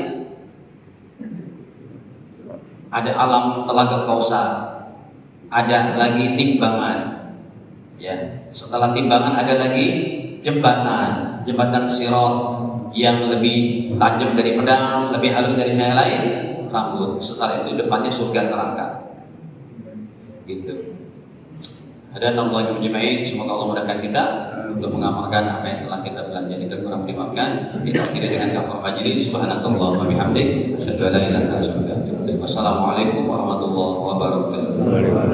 Ada alam telaga Kausar, ada lagi timbangan. Ya, setelah timbangan ada lagi jembatan Sirat yang lebih tajam dari pedang, lebih halus dari helai rambut. Setelah itu depannya surga neraka. Gitu. Hadanallahu ajma'in. Semoga Allah mudahkan kita untuk mengamalkan apa yang telah kita pelajari. Jika kurang dimaafkan, kita akhiri dengan kafar majlis. Subhanallah wa bihamdik, asyhadu an la ilaha illa anta, astaghfiruka wa atubu ilaik. Wassalamualaikum warahmatullahi wabarakatuh.